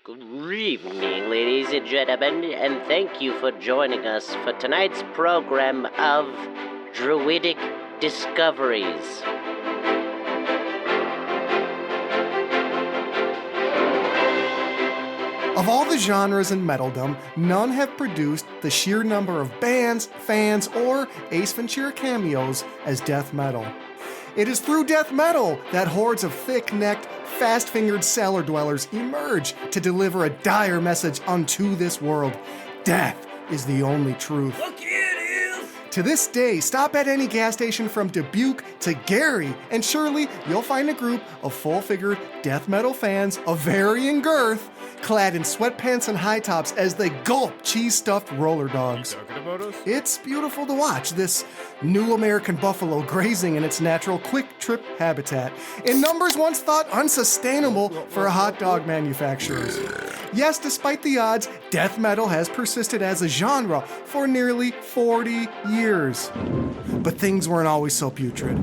Good evening, ladies and gentlemen, and thank you for joining us for tonight's program of Druidic Discoveries. Of all the genres in metaldom, none have produced the sheer number of bands, fans, or Ace Ventura cameos as death metal. It is through death metal that hordes of thick-necked, fast-fingered cellar dwellers emerge to deliver a dire message unto this world. Death is the only truth. Fuck yeah, it is! To this day, stop at any gas station from Dubuque to Gary, and surely you'll find a group of full-figured death metal fans of varying girth, clad in sweatpants and high tops as they gulp cheese-stuffed roller dogs. Talking about us? It's beautiful to watch this new American buffalo grazing in its natural quick-trip habitat, in numbers once thought unsustainable for hot dog manufacturers. Yes, despite the odds, death metal has persisted as a genre for nearly 40 years. But things weren't always so putrid.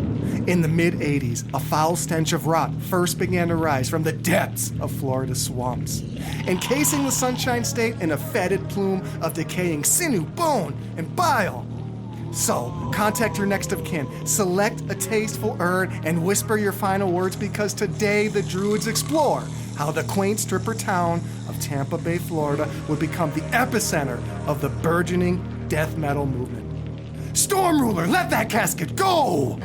In the mid-'80s, a foul stench of rot first began to rise from the depths of Florida swamps, encasing the Sunshine State in a fetid plume of decaying sinew, bone, and bile. So, contact your next of kin, select a tasteful urn, and whisper your final words, because today the Druids explore how the quaint stripper town of Tampa Bay, Florida would become the epicenter of the burgeoning death metal movement. Storm Ruler, let that casket go!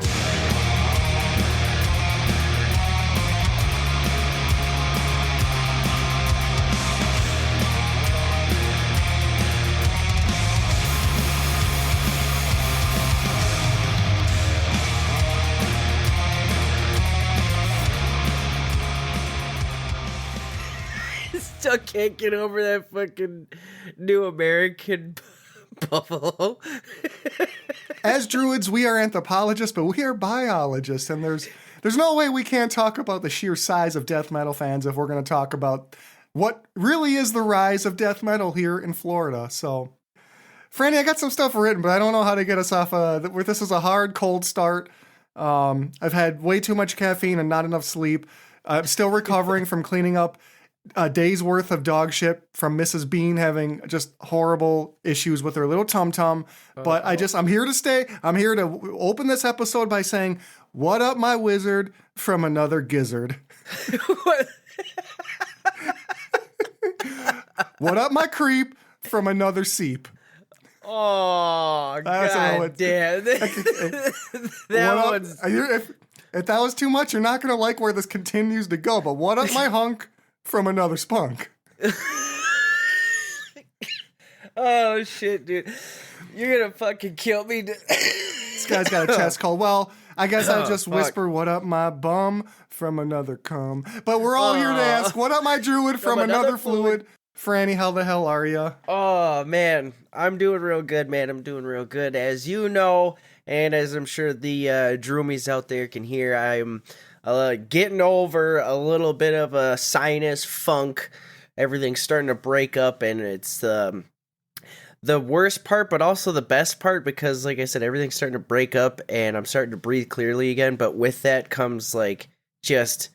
Still can't get over that fucking new American buffalo. As Druids, we are anthropologists, but we are biologists, and there's no way we can't talk about the sheer size of death metal fans if we're going to talk about what really is the rise of death metal here in Florida. So, Frannie, I got some stuff written, but I don't know how to get us off. This is a hard, cold start. I've had way too much caffeine and not enough sleep. I'm still recovering from cleaning up a day's worth of dog shit from Mrs. Bean having just horrible issues with her little tum-tum. But I'm here to stay. I'm here to open this episode by saying, what up, my wizard from another gizzard? What up, my creep from another seep? Oh, God damn. That one's... If that was too much, you're not going to like where this continues to go. But what up, my hunk from another spunk? Oh, shit, dude. You're going to fucking kill me. This guy's got a chest cold. Well, I guess I'll just whisper, what up, my bum from another cum. But we're all here to ask, what up, my druid from another fluid? Frannie, how the hell are you? Oh, man. I'm doing real good, man. I'm doing real good. As you know, and as I'm sure the droomies out there can hear, I'm getting over a little bit of a sinus funk. Everything's starting to break up, and it's the worst part, but also the best part, because, like I said, everything's starting to break up, and I'm starting to breathe clearly again, but with that comes, like, just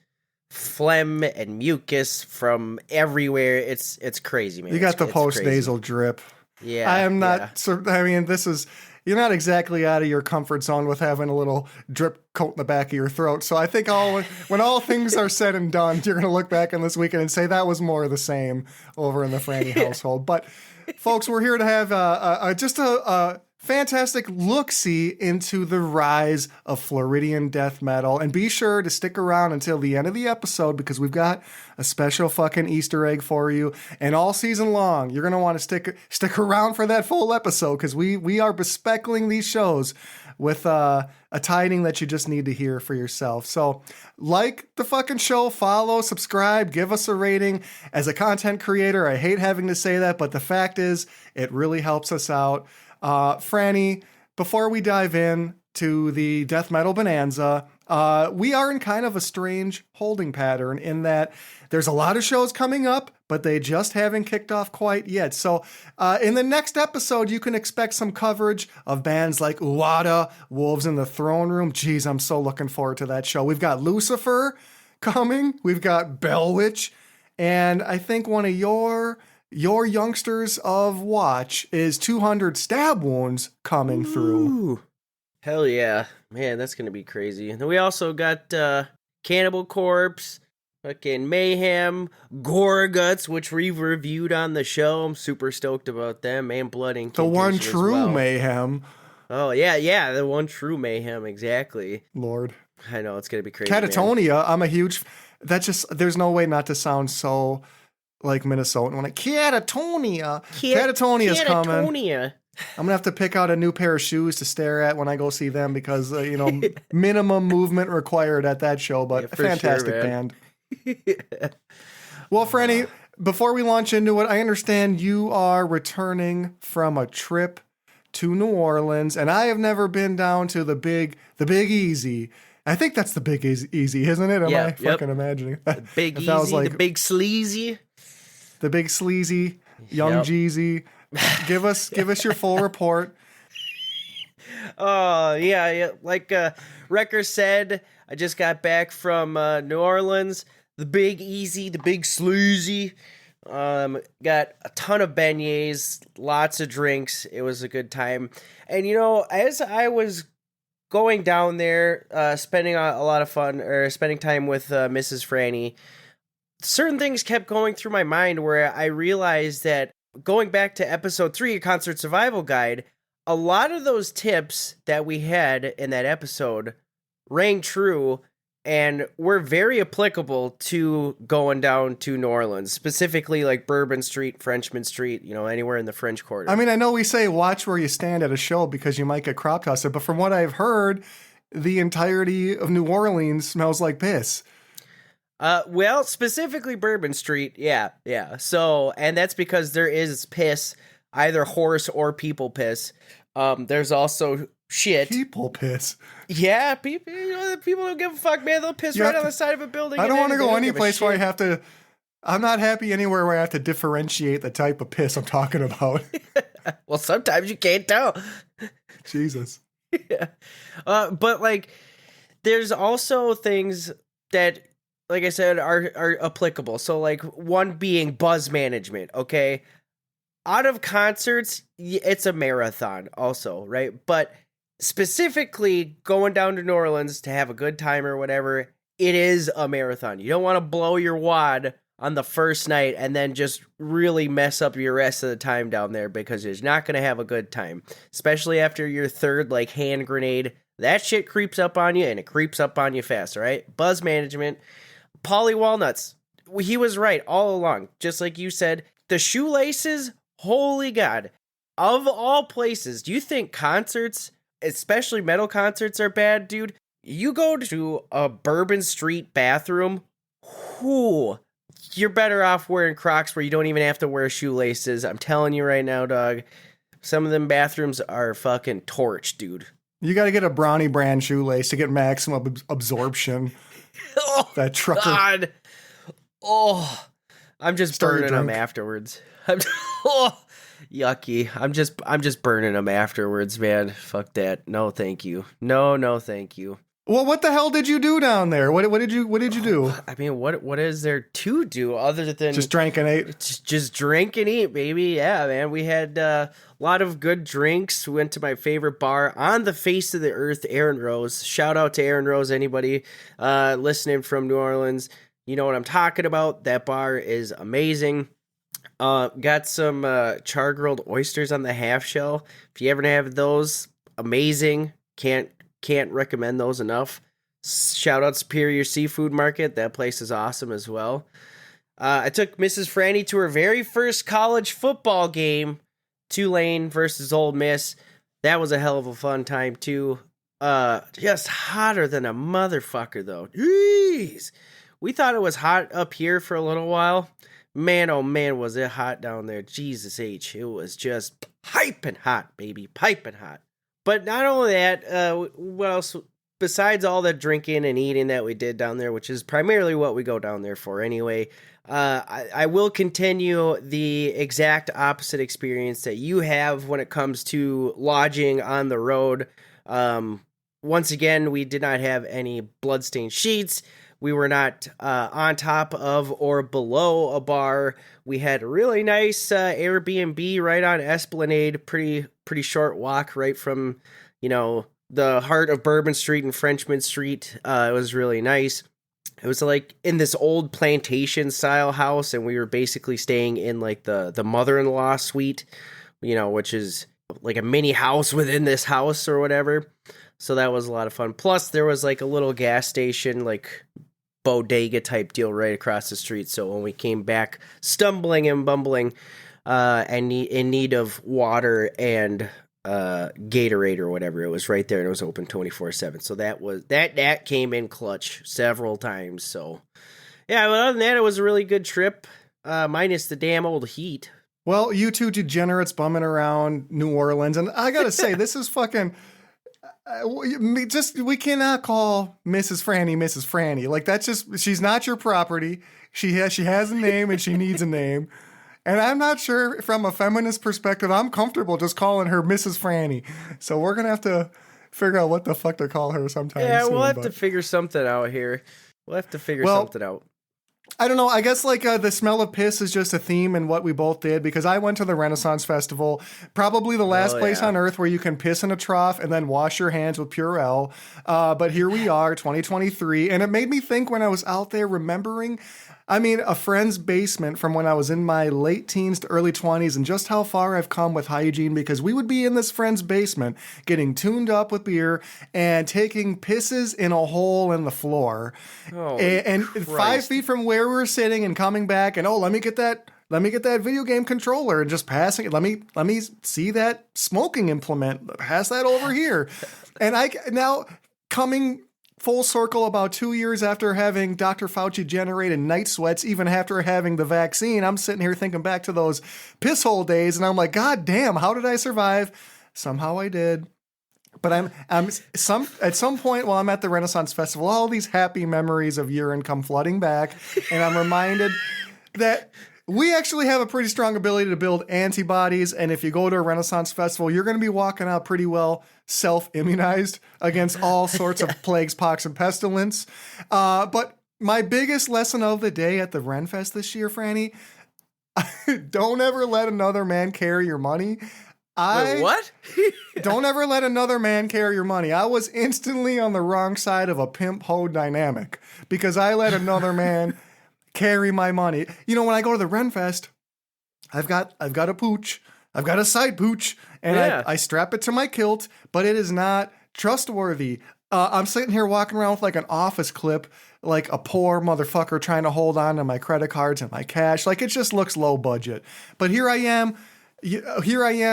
phlegm and mucus from everywhere. It's crazy, man. You got the post-nasal drip. Yeah. I am not, I mean, you're not exactly out of your comfort zone with having a little drip coat in the back of your throat. So I think when all things are said and done, you're going to look back on this weekend and say that was more of the same over in the Frannie household. But folks, we're here to have just a fantastic look-see into the rise of Floridian death metal. And be sure to stick around until the end of the episode, because we've got a special fucking Easter egg for you. And all season long, you're going to want to stick around for that full episode, because we are bespeckling these shows with a tiding that you just need to hear for yourself. So like the fucking show, follow, subscribe, give us a rating. As a content creator, I hate having to say that, but the fact is, it really helps us out. Frannie, before we dive in to the death metal bonanza, we are in kind of a strange holding pattern in that there's a lot of shows coming up, but they just haven't kicked off quite yet. So in the next episode, you can expect some coverage of bands like Uada, Wolves in the Throne Room. Jeez, I'm so looking forward to that show. We've got Lucifer coming. We've got Bell Witch. And I think one of your youngsters of watch is 200 stab wounds coming through. Ooh. Hell yeah. Man, that's going to be crazy. And then we also got Cannibal Corpse, fucking Mayhem, Gore Guts, which we've reviewed on the show. I'm super stoked about them. And Blood The Incantation one as true well. Mayhem. Oh, yeah, the one true Mayhem, exactly. Lord. I know, it's going to be crazy. Catatonia, I'm a huge... there's no way not to sound so like Minnesotan when Catatonia. Catatonia's coming. I'm gonna have to pick out a new pair of shoes to stare at when I go see them because minimum movement required at that show. But a fantastic band. Well, Frannie, before we launch into it, I understand you are returning from a trip to New Orleans, and I have never been down to the Big Easy. I think that's the Big Easy, isn't it? Am I fucking imagining that? The Big Easy, like, the Big Sleazy. The Big Sleazy, Young Jeezy. Give us your full report. Oh, yeah. Like Wrecker said, I just got back from New Orleans. The Big Easy, the Big Sleazy. Got a ton of beignets, lots of drinks. It was a good time. And, as I was going down there, spending a lot of fun, or spending time with Mrs. Frannie, certain things kept going through my mind where I realized that going back to episode 3 of Concert Survival Guide, a lot of those tips that we had in that episode rang true and were very applicable to going down to New Orleans, specifically like Bourbon Street, Frenchman Street, anywhere in the French Quarter. I mean, I know we say watch where you stand at a show because you might get crop tossed, but from what I've heard, the entirety of New Orleans smells like piss. Well, specifically Bourbon Street, yeah. So, and that's because there is piss, either horse or people piss. There's also shit. People piss. Yeah, people don't give a fuck, man. They'll piss right on the side of a building. I don't want to go any place where I have to. I'm not happy anywhere where I have to differentiate the type of piss I'm talking about. Well, sometimes you can't tell. Jesus. Yeah. But there's also things that, like I said, are applicable. So, one being buzz management, okay? Out of concerts, it's a marathon also, right? But specifically going down to New Orleans to have a good time or whatever, it is a marathon. You don't want to blow your wad on the first night and then just really mess up your rest of the time down there because you're not going to have a good time. Especially after your third, hand grenade. That shit creeps up on you, and it creeps up on you fast, all right? Buzz management. Paulie Walnuts, he was right all along. Just like you said, the shoelaces, holy God. Of all places, do you think concerts, especially metal concerts, are bad, dude? You go to a Bourbon Street bathroom, you're better off wearing Crocs where you don't even have to wear shoelaces. I'm telling you right now, dog. Some of them bathrooms are fucking torched, dude. You got to get a Brownie brand shoelace to get maximum absorption. Oh, that trucker. God. Oh, I'm just burning them afterwards. Yucky. I'm just burning them afterwards, man. Fuck that. No, thank you. No, thank you. Well, what the hell did you do down there? What did you do? I mean, what is there to do other than just drink and eat? Just drink and eat, baby. Yeah, man. We had a lot of good drinks. We went to my favorite bar on the face of the earth, Aaron Rose. Shout out to Aaron Rose. Anybody listening from New Orleans, you know what I'm talking about. That bar is amazing. Got some char grilled oysters on the half shell. If you ever have those, amazing. Can't recommend those enough. Shout out Superior Seafood Market. That place is awesome as well. I took Mrs. Frannie to her very first college football game, Tulane versus Ole Miss. That was a hell of a fun time too. Just hotter than a motherfucker though. Jeez. We thought it was hot up here for a little while. Man, oh man, was it hot down there. Jesus H. It was just piping hot, baby. Piping hot. But not only that, what else? Besides all the drinking and eating that we did down there, which is primarily what we go down there for anyway, I will continue the exact opposite experience that you have when it comes to lodging on the road. Once again, we did not have any bloodstained sheets. We were not on top of or below a bar. We had a really nice Airbnb right on Esplanade. Pretty short walk right from, the heart of Bourbon Street and Frenchman Street. It was really nice. It was like in this old plantation style house, and we were basically staying in like the mother-in-law suite, which is like a mini house within this house or whatever. So that was a lot of fun. Plus there was like a little gas station, like bodega type deal right across the street. So when we came back stumbling and bumbling and in need of water and Gatorade or whatever, it was right there and it was open 24/7. So that came in clutch several times. So yeah, but other than that, it was a really good trip, minus the damn old heat. Well, you two degenerates bumming around New Orleans, and I gotta say, this is fucking. We cannot call Mrs. Frannie. Like, that's just, she's not your property. She has a name and she needs a name. And I'm not sure from a feminist perspective, I'm comfortable just calling her Mrs. Frannie. So we're going to have to figure out what the fuck to call her sometime Yeah, soon, we'll have to figure something out here. We'll have to figure something out. I don't know. I guess like the smell of piss is just a theme in what we both did, because I went to the Renaissance Festival, probably the last place on earth where you can piss in a trough and then wash your hands with Purell. But here we are, 2023. And it made me think when I was out there remembering, a friend's basement from when I was in my late teens to early 20s, and just how far I've come with hygiene, because we would be in this friend's basement getting tuned up with beer and taking pisses in a hole in the floor. And 5 feet from where we were sitting and coming back and, let me get that video game controller and just passing it. Let me see that smoking implement. Pass that over here. And now coming full circle about 2 years after having Dr. Fauci generated night sweats, even after having the vaccine, I'm sitting here thinking back to those piss hole days, and I'm like, God damn, how did I survive? Somehow I did. But at some point while I'm at the Renaissance Festival, all these happy memories of urine come flooding back, and I'm reminded that we actually have a pretty strong ability to build antibodies, and if you go to a Renaissance Festival, you're going to be walking out pretty well self-immunized against all sorts of plagues, pox, and pestilence. But my biggest lesson of the day at the Renfest this year, Frannie, don't ever let another man carry your money. Wait, what? Don't ever let another man carry your money. I was instantly on the wrong side of a pimp hoe dynamic because I let another man carry my money. When I go to the Renfest, I've got a pooch. I've got a side pooch, and I strap it to my kilt, but it is not trustworthy. I'm sitting here walking around with like an office clip, like a poor motherfucker trying to hold on to my credit cards and my cash. Like, it just looks low budget. But here I am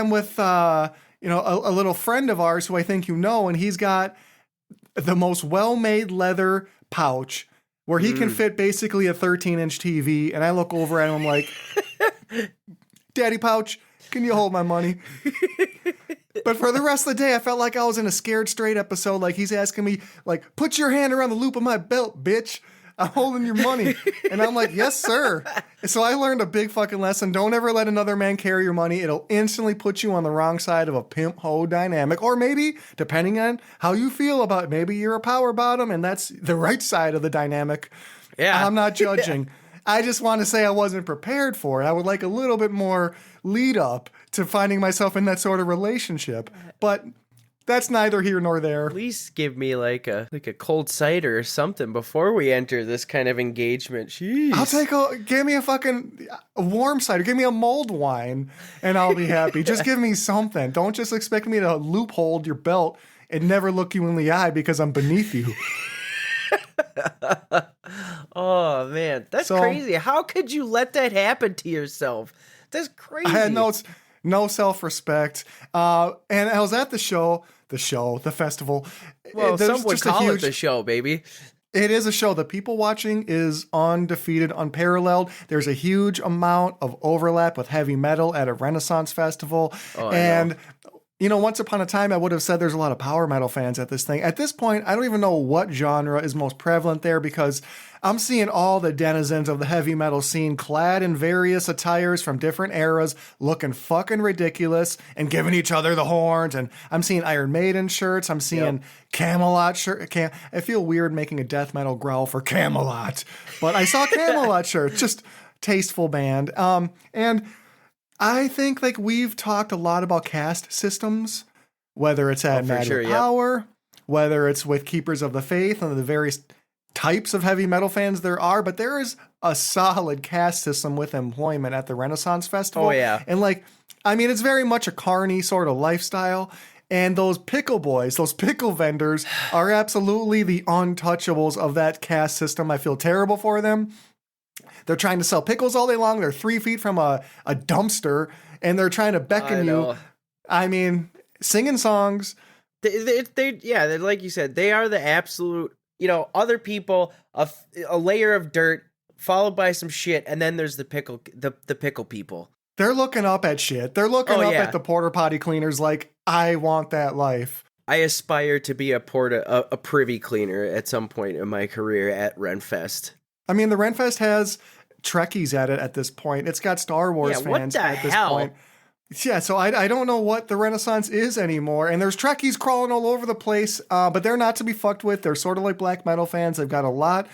with a little friend of ours who I think and he's got the most well-made leather pouch where he can fit basically a 13-inch TV, and I look over at him like, Daddy Pouch, can you hold my money? But for the rest of the day, I felt like I was in a Scared Straight episode. Like, he's asking me, like, put your hand around the loop of my belt, bitch. I'm holding your money. And I'm like, yes, sir. So I learned a big fucking lesson. Don't ever let another man carry your money. It'll instantly put you on the wrong side of a pimp hoe dynamic. Or maybe, depending on how you feel about it, maybe you're a power bottom and that's the right side of the dynamic. Yeah. I'm not judging. I just want to say I wasn't prepared for it. I would like a little bit more lead up to finding myself in that sort of relationship. But that's neither here nor there. At least give me like a cold cider or something before we enter this kind of engagement. Jeez. Give me a warm cider. Give me a mulled wine and I'll be happy. Just give me something. Don't just expect me to loophole your belt and never look you in the eye because I'm beneath you. Oh man, that's crazy. How could you let that happen to yourself? That's crazy. I had no self-respect. And I was at the festival. Well, some would call it the show, baby. It is a show. The people watching is undefeated, unparalleled. There's a huge amount of overlap with heavy metal at a Renaissance festival. And once upon a time, I would have said there's a lot of power metal fans at this thing. At this point, I don't even know what genre is most prevalent there because I'm seeing all the denizens of the heavy metal scene clad in various attires from different eras, looking fucking ridiculous and giving each other the horns. And I'm seeing Iron Maiden shirts. I'm seeing Camelot shirts. I feel weird making a death metal growl for Camelot, but I saw Camelot shirts. Just tasteful band. And I think like we've talked a lot about caste systems, whether it's at Matter Power, whether it's with Keepers of the Faith and the various types of heavy metal fans there are, but there is a solid caste system with employment at the Renaissance Festival. Oh, yeah. And like, I mean, it's very much a carny sort of lifestyle. And those pickle boys, those pickle vendors are absolutely the untouchables of that caste system. I feel terrible for them. They're trying to sell pickles all day long. They're 3 feet from a dumpster, and they're trying to beckon you. I mean, singing songs. They're like you said, they are the absolute, other people, a layer of dirt followed by some shit, and then there's the pickle people. They're looking up at shit. They're looking up at the porta potty cleaners like, I want that life. I aspire to be a privy cleaner at some point in my career at Renfest. I mean, the Renfest has Trekkies at it at this point. It's got Star Wars fans at this point. Yeah, so I don't know what the Renaissance is anymore. And there's Trekkies crawling all over the place, but they're not to be fucked with. They're sort of like black metal fans. They've got a lot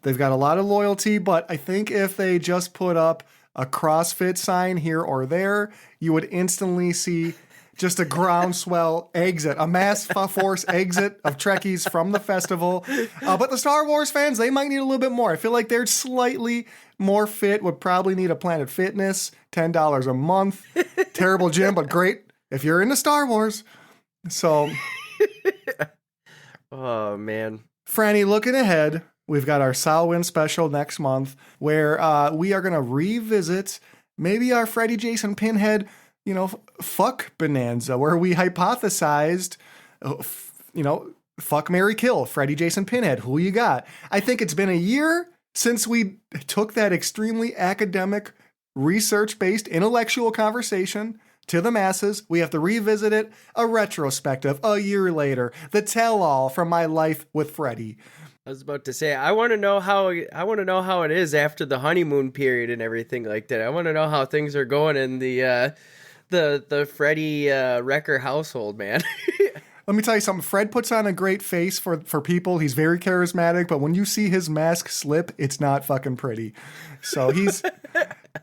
of loyalty, but I think if they just put up a CrossFit sign here or there, you would instantly see just a groundswell exit, a mass force exit of Trekkies from the festival. But the Star Wars fans, they might need a little bit more. I feel like they're slightly more fit, would probably need a Planet Fitness, $10 a month. Terrible gym, but great if you're into Star Wars. So, oh, man. Frannie, looking ahead, we've got our Samhain special next month where we are going to revisit maybe our Freddy Jason Pinhead fuck bonanza, where we hypothesized, fuck, marry, kill, Freddy Jason Pinhead. Who you got? I think it's been a year since we took that extremely academic, research-based, intellectual conversation to the masses. We have to revisit it, a retrospective, a year later, the tell-all from my life with Freddy. I was about to say, I want to know how it is after the honeymoon period and everything like that. I want to know how things are going in the Freddy Wrecker household, man. Let me tell you something. Fred puts on a great face for people. He's very charismatic, but when you see his mask slip, it's not fucking pretty. So he's,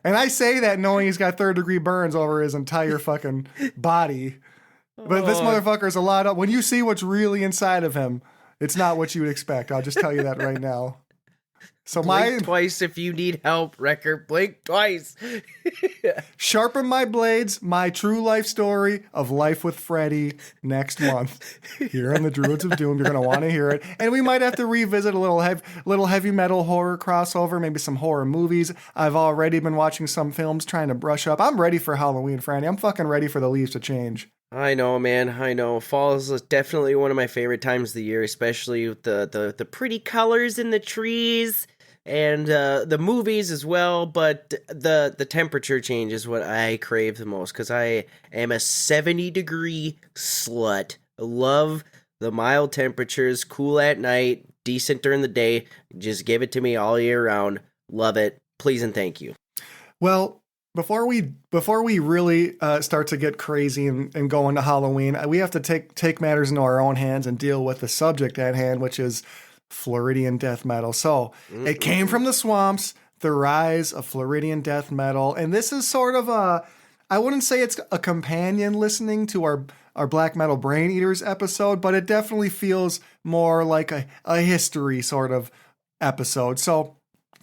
and I say that knowing he's got 3rd-degree burns over his entire fucking body. But this motherfucker's a lot of, when you see what's really inside of him, it's not what you would expect. I'll just tell you that right now. So blink twice if you need help, Wrecker. Blink twice. Sharpen my blades, my true life story of life with Freddy next month. Here on the Druids of Doom. You're going to want to hear it. And we might have to revisit a little heavy metal horror crossover, maybe some horror movies. I've already been watching some films trying to brush up. I'm ready for Halloween, Franny. I'm fucking ready for the leaves to change. I know, man. I know. Fall is definitely one of my favorite times of the year, especially with the pretty colors in the trees. And the movies as well, but the temperature change is what I crave the most, because I am a 70-degree slut. I love the mild temperatures, cool at night, decent during the day. Just give it to me all year round. Love it. Please and thank you. Well, before we really start to get crazy and go into Halloween, we have to take matters into our own hands and deal with the subject at hand, which is Floridian Death Metal. So it came from the swamps, the rise of Floridian Death Metal. And this is sort of I wouldn't say it's a companion listening to our Black Metal Brain Eaters episode, but it definitely feels more like a history sort of episode. So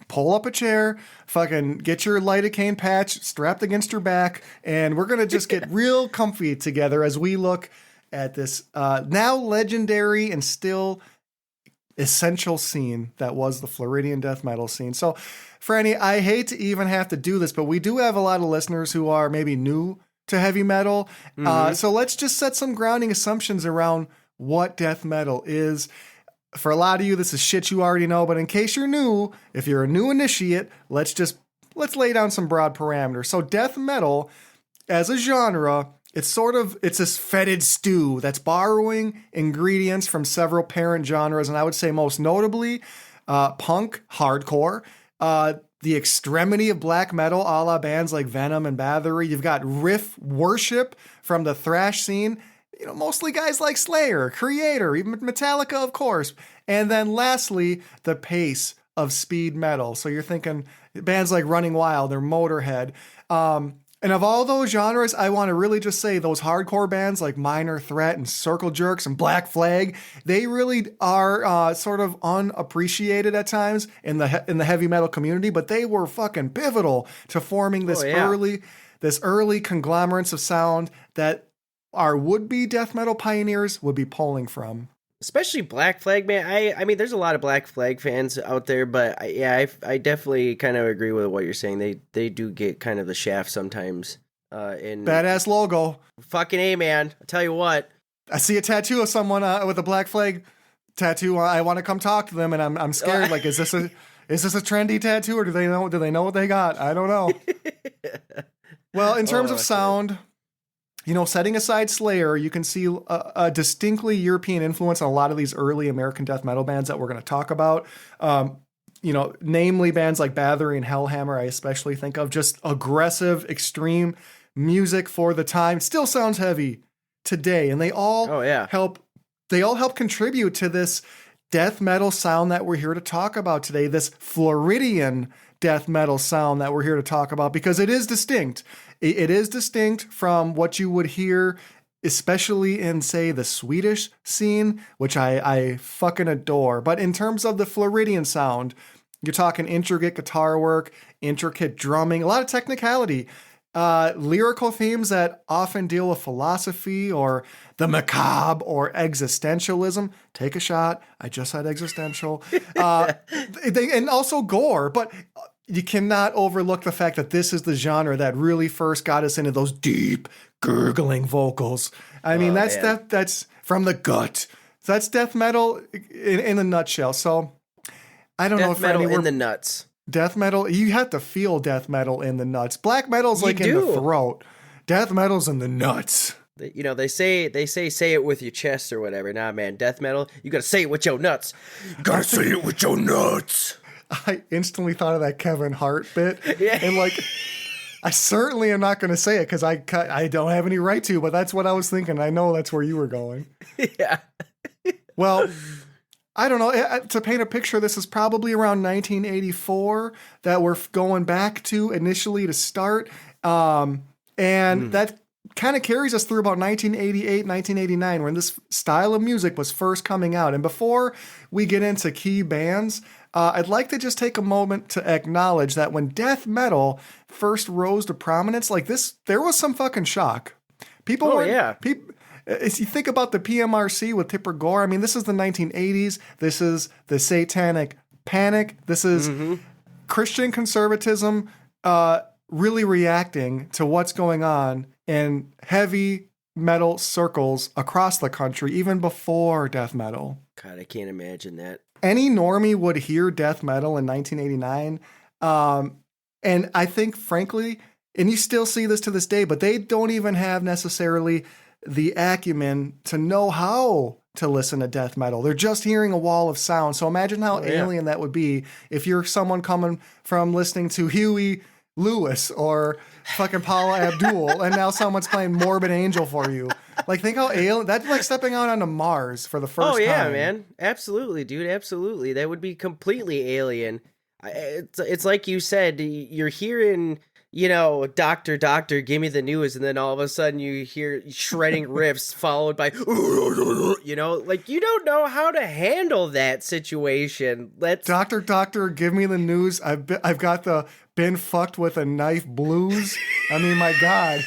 pull up a chair, fucking get your lidocaine patch strapped against your back, and we're going to just get real comfy together as we look at this now legendary and still essential scene that was the Floridian Death Metal scene. So, Franny, I hate to even have to do this, but we do have a lot of listeners who are maybe new to heavy metal. So let's just set some grounding assumptions around what death metal is. For a lot of you, this is shit you already know, but in case you're new, if you're a new initiate, let's lay down some broad parameters. So death metal as a genre it's this fetid stew that's borrowing ingredients from several parent genres, and I would say most notably punk, hardcore, the extremity of black metal, a la bands like Venom and Bathory. You've got riff worship from the thrash scene, mostly guys like Slayer, Creator, even Metallica, of course. And then lastly, the pace of speed metal. So you're thinking bands like Running Wild or Motorhead. And of all those genres, I want to really just say those hardcore bands like Minor Threat and Circle Jerks and Black Flag, they really are sort of unappreciated at times in the heavy metal community, but they were fucking pivotal to forming this early conglomerates of sound that our would-be death metal pioneers would be pulling from. Especially Black Flag, man. I mean, there's a lot of Black Flag fans out there, but I definitely kind of agree with what you're saying. They do get kind of the shaft sometimes. In badass logo. Fucking A, man. I tell you what. I see a tattoo of someone with a Black Flag tattoo. I want to come talk to them, and I'm scared. Like, is this a trendy tattoo, or do they know what they got? I don't know. Well, in terms of sound. Setting aside Slayer, you can see a distinctly European influence on a lot of these early American death metal bands that we're going to talk about. Namely bands like Bathory and Hellhammer, I especially think of. Just aggressive, extreme music for the time. Still sounds heavy today, and they all help contribute to this death metal sound that we're here to talk about today. This Floridian death metal sound that we're here to talk about, because it is distinct. It is distinct from what you would hear, especially in, say, the Swedish scene, which I fucking adore. But in terms of the Floridian sound, you're talking intricate guitar work, intricate drumming, a lot of technicality, lyrical themes that often deal with philosophy or the macabre or existentialism. Take a shot. I just said existential. And also gore, but you cannot overlook the fact that this is the genre that really first got us into those deep, gurgling vocals. I mean, that's from the gut. That's death metal in a nutshell. So I don't know if death metal in the nuts. Death metal, you have to feel death metal in the nuts. Black metal's like in the throat. Death metal's in the nuts. They say it with your chest or whatever. Nah, man, death metal, you gotta say it with your nuts. You gotta say it with your nuts. I instantly thought of that Kevin Hart bit. Yeah. And I certainly am not going to say it because I don't have any right to, but that's what I was thinking. I know that's where you were going. Yeah. Well, I don't know. To paint a picture, this is probably around 1984 that we're going back to initially to start. That kind of carries us through about 1988, 1989, when this style of music was first coming out. And before we get into key bands, I'd like to just take a moment to acknowledge that when death metal first rose to prominence like this, there was some fucking shock. If you think about the PMRC with Tipper Gore, I mean, this is the 1980s. This is the satanic panic. This is Christian conservatism really reacting to what's going on in heavy metal circles across the country, even before death metal. God, I can't imagine that. Any normie would hear death metal in 1989. And I think, frankly, and you still see this to this day, but they don't even have necessarily the acumen to know how to listen to death metal. They're just hearing a wall of sound. So imagine how alien that would be if you're someone coming from listening to Huey Lewis or fucking Paula Abdul, and now someone's playing Morbid Angel for you. Like, think how alien, that's like stepping out onto Mars for the first time. Oh yeah, man. Absolutely, dude. Absolutely. That would be completely alien. It's like you said, you're hearing, doctor, give me the news. And then all of a sudden you hear shredding riffs followed by, like, you don't know how to handle that situation. Doctor, give me the news. I've got the been fucked with a knife blues. I mean, my God.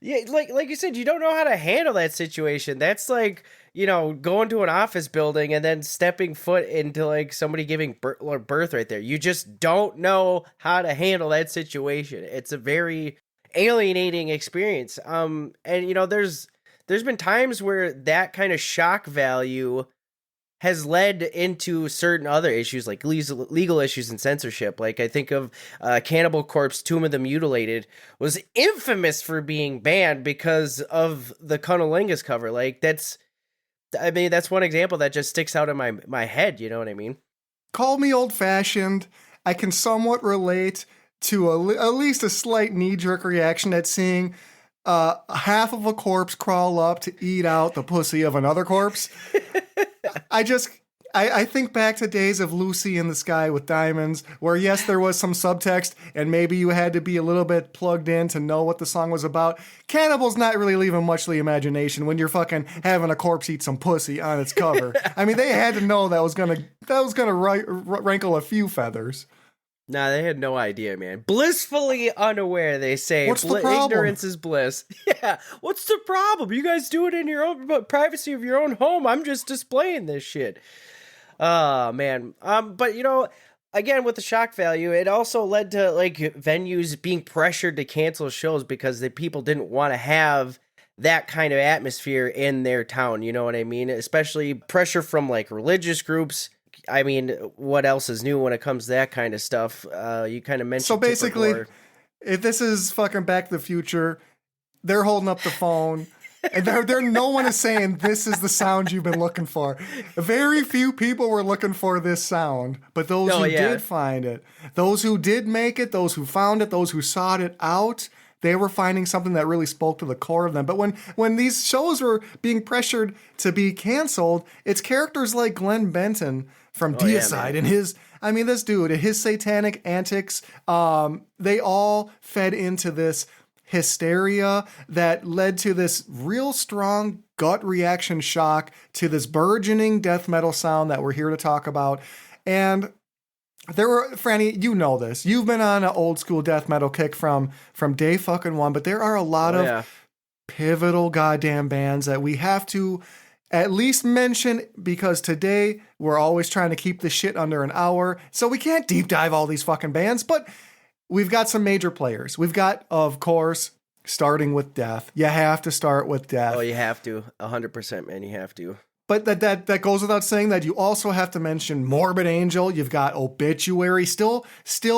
Yeah, like you said, you don't know how to handle that situation. That's like, going to an office building and then stepping foot into like somebody giving birth right there. You just don't know how to handle that situation. It's a very alienating experience. And there's been times where that kind of shock value has led into certain other issues like legal issues and censorship. Like I think of Cannibal Corpse, Tomb of the Mutilated was infamous for being banned because of the Cunnilingus cover. Like that's one example that just sticks out in my head. You know what I mean? Call me old-fashioned. I can somewhat relate to at least a slight knee-jerk reaction at seeing half of a corpse crawl up to eat out the pussy of another corpse. I think back to days of Lucy in the Sky with Diamonds, where yes, there was some subtext, and maybe you had to be a little bit plugged in to know what the song was about. Cannibal's not really leaving much to the imagination when you're fucking having a corpse eat some pussy on its cover. I mean, they had to know that was gonna rankle a few feathers. Nah, they had no idea, man. Blissfully unaware, they say. What's the problem? Ignorance is bliss. Yeah, what's the problem? You guys do it in your own privacy of your own home. I'm just displaying this shit. Oh, man. But, you know, again, with the shock value, it also led to, like, venues being pressured to cancel shows because the people didn't want to have that kind of atmosphere in their town. You know what I mean? Especially pressure from, like, religious groups. I mean, what else is new when it comes to that kind of stuff? You kind of mentioned. So basically, if this is fucking Back to the Future, they're holding up the phone, and no one is saying this is the sound you've been looking for. Very few people were looking for this sound, but those who did find it, those who did make it, those who found it, those who sought it out, they were finding something that really spoke to the core of them. But when these shows were being pressured to be canceled, it's characters like Glenn Benton from Deicide and this dude, his satanic antics, they all fed into this hysteria that led to this real strong gut reaction shock to this burgeoning death metal sound that we're here to talk about. And there were, Frannie, you know this. You've been on an old school death metal kick from day fucking one, but there are a lot of pivotal goddamn bands that we have to at least mention, because today we're always trying to keep this shit under an hour, so we can't deep dive all these fucking bands, but we've got some major players. We've got, of course, starting with Death. You have to start with Death. Oh, you have to. 100%, man, you have to. But that goes without saying that you also have to mention Morbid Angel. You've got Obituary, still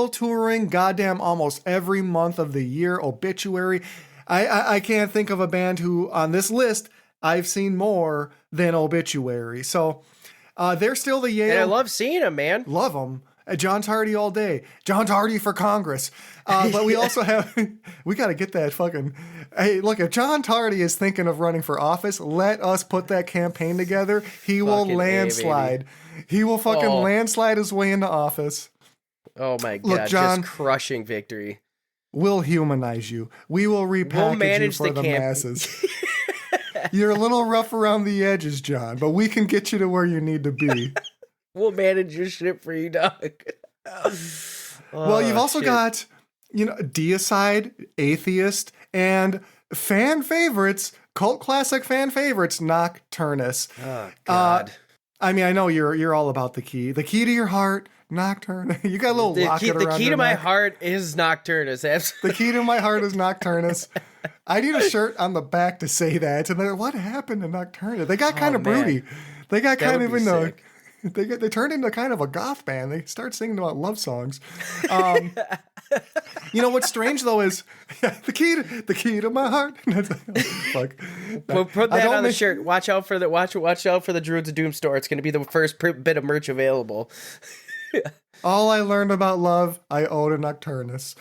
touring goddamn almost every month of the year. Obituary. I can't think of a band who, on this list, I've seen more than Obituary. So they're still the Yale. And I love seeing them, man. Love them. John Tardy all day. John Tardy for Congress. But we also have, we got to get that fucking, hey, look, if John Tardy is thinking of running for office, let us put that campaign together. He will landslide. He will fucking landslide his way into office. Oh my God. Look, John, just crushing victory. We'll humanize you. We will repackage you for the masses. You're a little rough around the edges, John, but we can get you to where you need to be. We'll manage your shit for you, dog. Well, you've also got, Deicide, Atheist, and fan favorites, cult classic fan favorites, Nocturnus. Oh, God. I mean, I know you're all about the key to your heart, Nocturnus. You got a little locket around your neck. The key to my heart is Nocturnus. Absolutely. The key to my heart is Nocturnus. I need a shirt on the back to say that. And they're, what happened to Nocturnus? They got kind of broody. They got kind of into. They turned into kind of a goth band. They start singing about love songs. What's strange though is the key to my heart. Fuck. We'll put that on the shirt. Watch out for the Druids of Doom store. It's going to be the first bit of merch available. All I learned about love, I owe to Nocturnus.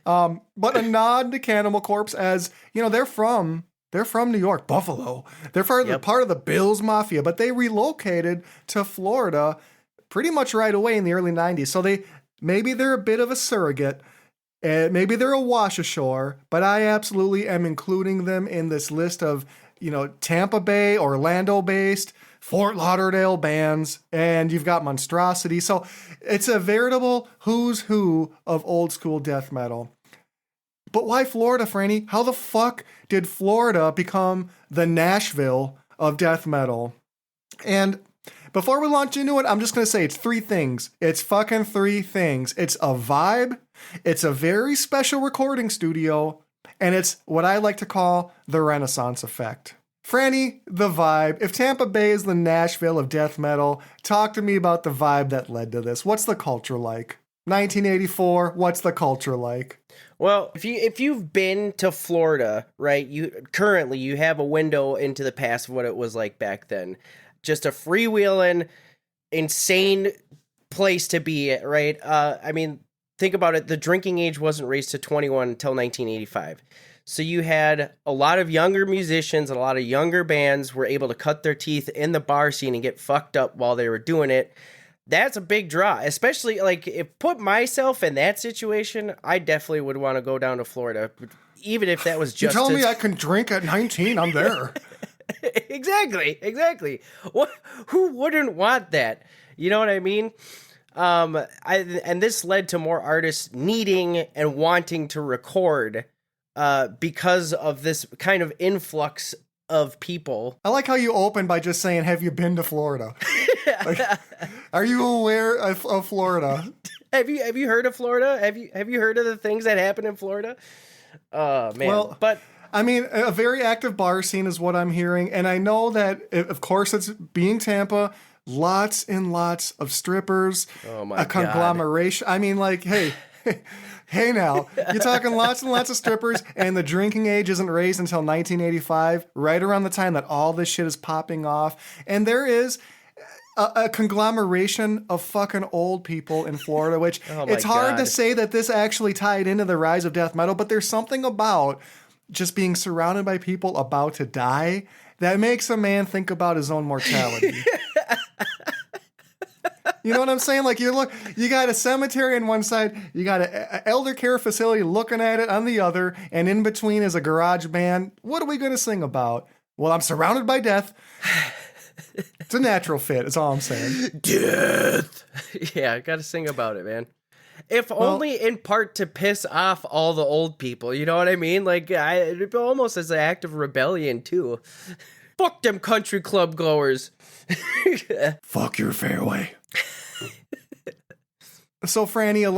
But a nod to Cannibal Corpse, as they're from New York, Buffalo. They're part of the Bills Mafia, but they relocated to Florida pretty much right away in the early 90s. So maybe they're a bit of a surrogate, maybe they're a wash ashore, but I absolutely am including them in this list of, Tampa Bay, Orlando-based, Fort Lauderdale bands, and you've got Monstrosity. So it's a veritable who's who of old school death metal. But why Florida, Frannie? How the fuck did Florida become the Nashville of death metal? And before we launch into it, I'm just going to say it's three things. It's fucking three things. It's a vibe, it's a very special recording studio, and it's what I like to call the Renaissance effect. Frannie, the vibe. If Tampa Bay is the Nashville of death metal, talk to me about the vibe that led to this. What's the culture like? 1984, what's the culture like? Well, if you've been to Florida, right, you have a window into the past of what it was like back then. Just a freewheeling, insane place to be at, right? I mean, think about it. The drinking age wasn't raised to 21 until 1985. So you had a lot of younger musicians and a lot of younger bands were able to cut their teeth in the bar scene and get fucked up while they were doing it. That's a big draw, especially like if put myself in that situation, I definitely would want to go down to Florida, even if that was just. You tell me I can drink at 19, I'm there. Exactly. What? Who wouldn't want that? You know what I mean? And this led to more artists needing and wanting to record, because of this kind of influx of people. I like how you open by just saying, "Have you been to Florida?" Like, are you aware of Florida? Have you heard of Florida? Have you heard of the things that happen in Florida? Oh man. Well, but I mean, a very active bar scene is what I'm hearing, and I know that, of course, it's being Tampa. Lots and lots of strippers. Oh my a conglomeration. God. I mean, like, hey. Hey now, you're talking lots and lots of strippers, and the drinking age isn't raised until 1985, right around the time that all this shit is popping off. And there is a conglomeration of fucking old people in Florida, which it's hard to say that this actually tied into the rise of death metal, but there's something about just being surrounded by people about to die that makes a man think about his own mortality. You know what I'm saying? Like, you got a cemetery on one side, you got an elder care facility looking at it on the other, and in between is a garage band. What are we going to sing about? Well, I'm surrounded by death. It's a natural fit, is all I'm saying. Death. Yeah, I got to sing about it, man. If only in part to piss off all the old people, you know what I mean? Like, almost as an act of rebellion, too. Fuck them country club goers. Fuck your fairway. So, Frannie, a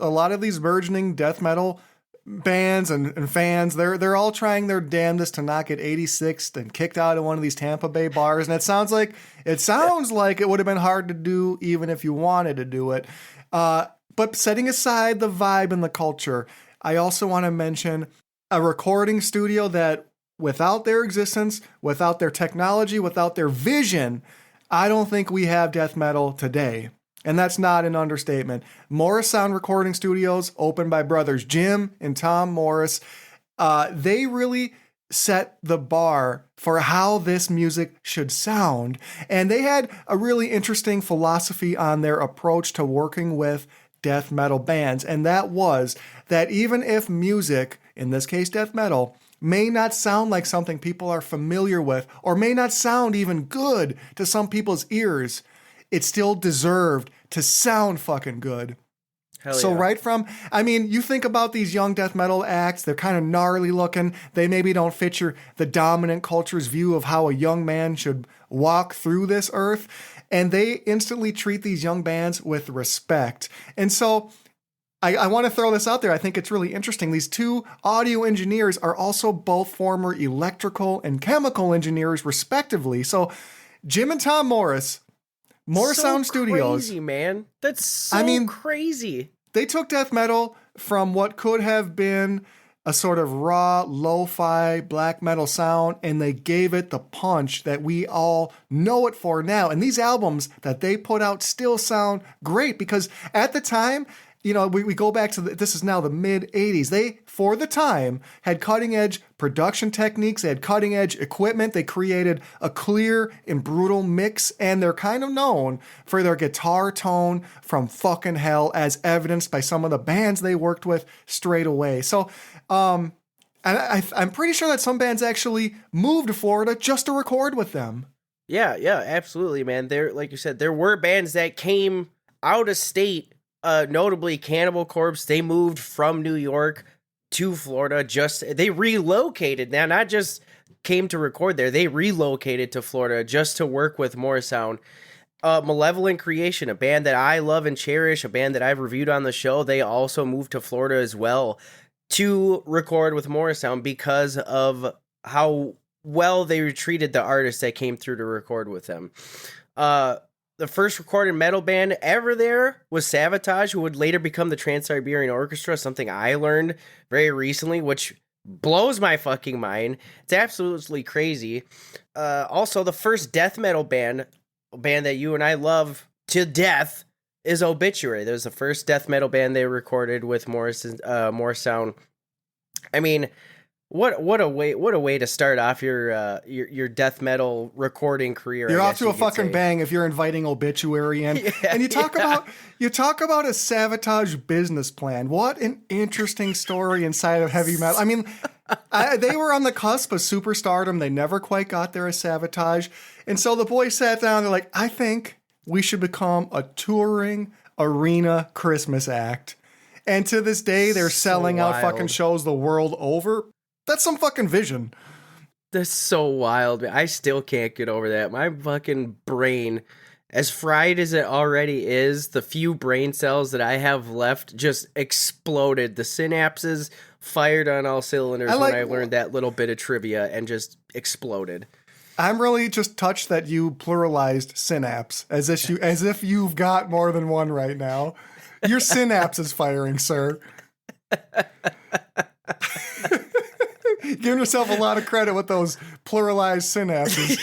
lot of these burgeoning death metal bands and fans, they're all trying their damnedest to not get 86th and kicked out of one of these Tampa Bay bars, and it sounds like it would have been hard to do even if you wanted to do it. But setting aside the vibe and the culture, I also want to mention a recording studio that, without their existence, without their technology, without their vision, I don't think we have death metal today. And that's not an understatement. Morris Sound Recording Studios, opened by brothers Jim and Tom Morris, they really set the bar for how this music should sound. And they had a really interesting philosophy on their approach to working with death metal bands. And that was that even if music, in this case death metal, may not sound like something people are familiar with, or may not sound even good to some people's ears, it still deserved to sound fucking good. Hell so yeah. right from, I mean, you think about these young death metal acts, they're kind of gnarly looking. They maybe don't fit the dominant culture's view of how a young man should walk through this earth. And they instantly treat these young bands with respect. And so I want to throw this out there. I think it's really interesting. These two audio engineers are also both former electrical and chemical engineers, respectively. So Jim and Tom Morris Sound Studios. Crazy, man. That's so crazy. They took death metal from what could have been a sort of raw, lo-fi black metal sound, and they gave it the punch that we all know it for now. And these albums that they put out still sound great because at the time, you know, we go back to this is now the mid 80s. They, for the time, had cutting edge production techniques. They had cutting edge equipment. They created a clear and brutal mix, and they're kind of known for their guitar tone from fucking hell, as evidenced by some of the bands they worked with straight away. So, and I'm pretty sure that some bands actually moved to Florida just to record with them. Yeah, absolutely, man. There, like you said, there were bands that came out of state. Notably Cannibal Corpse, they moved from New York to Florida. They relocated. Now, not just came to record there, they relocated to Florida just to work with Morris Sound. Malevolent Creation, a band that I love and cherish, a band that I've reviewed on the show, they also moved to Florida as well to record with Morris Sound because of how well they treated the artists that came through to record with them. The first recorded metal band ever there was Savatage, who would later become the Trans-Siberian Orchestra, something I learned very recently, which blows my fucking mind. It's absolutely crazy. Also, the first death metal band that you and I love to death is Obituary. That was the first death metal band they recorded with Morrisound. I mean, what a way to start off your death metal recording career. You're off to a fucking bang if you're inviting Obituary in. Yeah, and you talk about a Savatage business plan. What an interesting story inside of heavy metal. I mean, they were on the cusp of superstardom. They never quite got there as Savatage. And so the boys sat down. They're like, I think we should become a touring arena Christmas act. And to this day, they're selling out fucking shows the world over. That's some fucking vision. That's so wild. I still can't get over that. My fucking brain, as fried as it already is, the few brain cells that I have left just exploded. The synapses fired on all cylinders when I learned that little bit of trivia and just exploded. I'm really just touched that you pluralized synapse as if you've got more than one right now. Your synapse is firing, sir. Giving yourself a lot of credit with those pluralized synapses.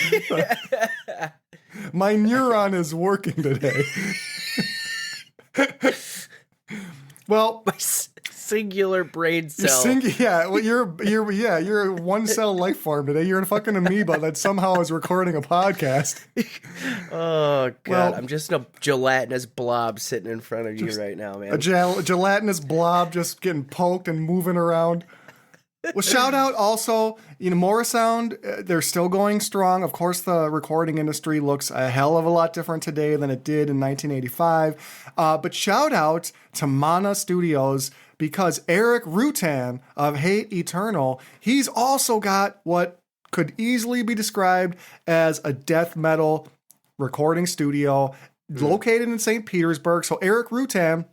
My neuron is working today. Well, my singular brain cell. You're a one cell life form today. You're a fucking amoeba that somehow is recording a podcast. Oh god, well, I'm just a gelatinous blob sitting in front of you right now, man. A gelatinous blob just getting poked and moving around. Well, shout out also, Morrisound, they're still going strong. Of course, the recording industry looks a hell of a lot different today than it did in 1985. But shout out to Mana Studios, because Eric Rutan of Hate Eternal, he's also got what could easily be described as a death metal recording studio located in St. Petersburg. So Eric Rutan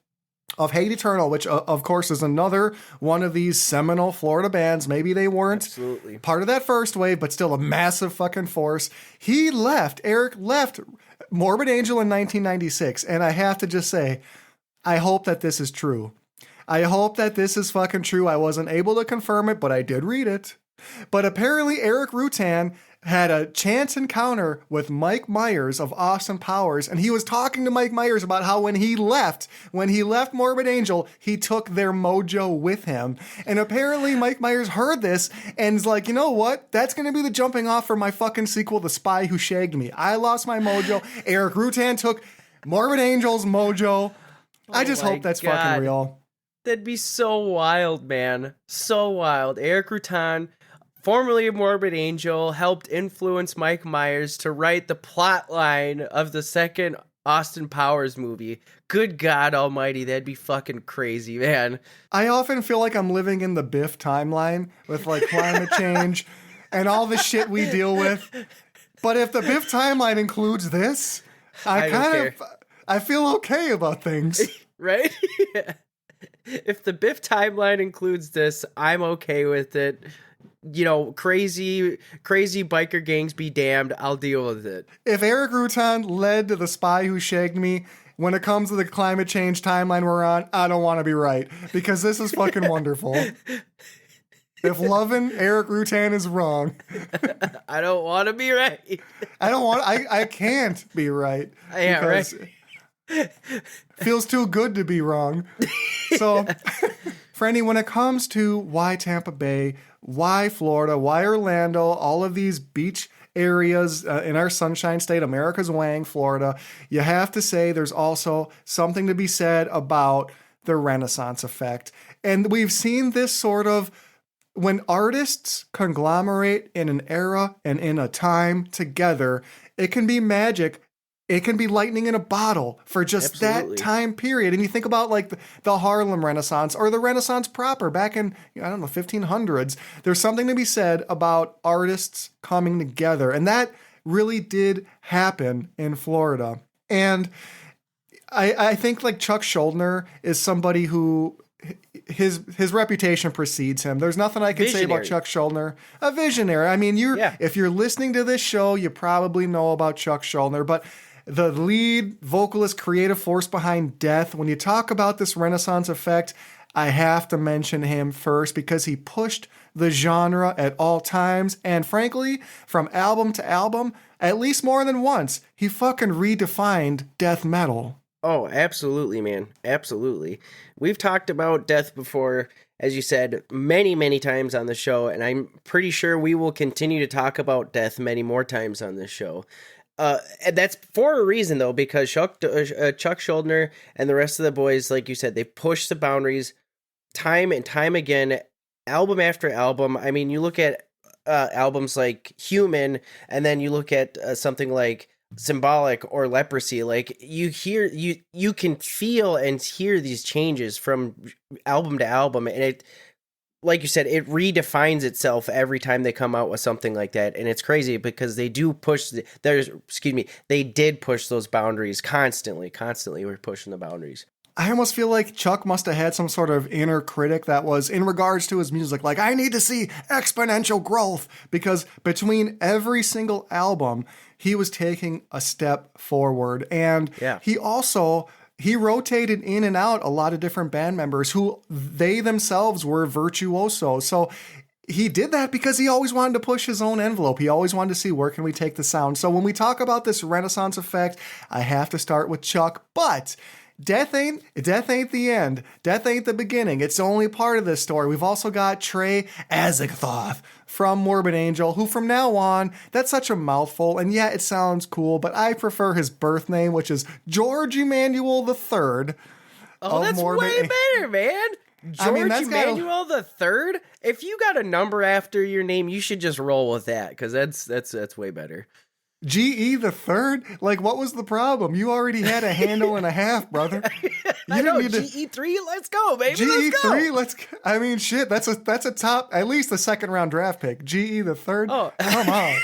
of Hate Eternal, which of course is another one of these seminal Florida bands. Maybe they weren't part of that first wave, but still a massive fucking force. Eric left Morbid Angel in 1996. And I have to just say, I hope that this is true. I hope that this is fucking true. I wasn't able to confirm it, but I did read it. But apparently Eric Rutan had a chance encounter with Mike Myers of Austin Powers, and he was talking to Mike Myers about how when he left Morbid Angel, he took their mojo with him. And apparently Mike Myers heard this and is like, you know what? That's going to be the jumping off for my fucking sequel, The Spy Who Shagged Me. I lost my mojo. Eric Rutan took Morbid Angel's mojo. I just hope that's fucking real. That'd be so wild, man. So wild. Eric Rutan, formerly of Morbid Angel, helped influence Mike Myers to write the plot line of the second Austin Powers movie. Good God almighty, that'd be fucking crazy, man. I often feel like I'm living in the Biff timeline with like climate change and all the shit we deal with. But if the Biff timeline includes this, I feel okay about things. Right? If the Biff timeline includes this, I'm okay with it. Crazy biker gangs be damned. I'll deal with it. If Eric Rutan led to The Spy Who Shagged Me, when it comes to the climate change timeline we're on, I don't want to be right, because this is fucking wonderful. If loving Eric Rutan is wrong, I don't want to be right. I can't be right. Yeah, right. Feels too good to be wrong. So, Frannie, when it comes to why Tampa Bay, why Florida, why Orlando, all of these beach areas in our Sunshine State, America's Wang, Florida, you have to say there's also something to be said about the Renaissance effect. And we've seen this sort of, when artists conglomerate in an era and in a time together, it can be magic. It can be lightning in a bottle for just that time period. And you think about like the Harlem Renaissance or the Renaissance proper back in, 1500s. There's something to be said about artists coming together. And that really did happen in Florida. And I think like Chuck Schuldiner is somebody who his reputation precedes him. There's nothing I can say about Visionary. Chuck Schuldiner. A visionary. I mean, if you're listening to this show, you probably know about Chuck Schuldiner, but the lead vocalist, creative force behind Death, when you talk about this Renaissance effect, I have to mention him first because he pushed the genre at all times. And frankly, from album to album, at least more than once, he fucking redefined death metal. Oh, absolutely, man. Absolutely. We've talked about Death before, as you said, many, many times on the show, and I'm pretty sure we will continue to talk about Death many more times on this show. And that's for a reason, though, because Chuck Schuldiner and the rest of the boys, like you said, they push the boundaries time and time again, album after album. I mean, you look at albums like Human, and then you look at something like Symbolic or Leprosy. Like you can feel and hear these changes from album to album, and it, like you said, it redefines itself every time they come out with something like that. And it's crazy because they do push they did push those boundaries constantly. We're pushing the boundaries. I almost feel like Chuck must have had some sort of inner critic that was in regards to his music. Like, I need to see exponential growth, because between every single album, he was taking a step forward. And he rotated in and out a lot of different band members who they themselves were virtuoso. So he did that because he always wanted to push his own envelope. He always wanted to see, where can we take the sound? So when we talk about this Renaissance effect, I have to start with Chuck. But Death ain't the end. Death ain't the beginning. It's only part of this story. We've also got Trey Azagthoth from Morbid Angel, who from now on, that's such a mouthful, and yeah, it sounds cool, but I prefer his birth name, which is George Emmanuel III. Oh, that's way better, man. George Emmanuel the Third. If you got a number after your name, you should just roll with that, because that's way better. GE the Third? Like, what was the problem? You already had a handle and a half, brother. I know, GE3, let's go, baby. GE3, let's go. I mean, shit, that's a top, at least a second round draft pick. GE the Third? Oh. Come on.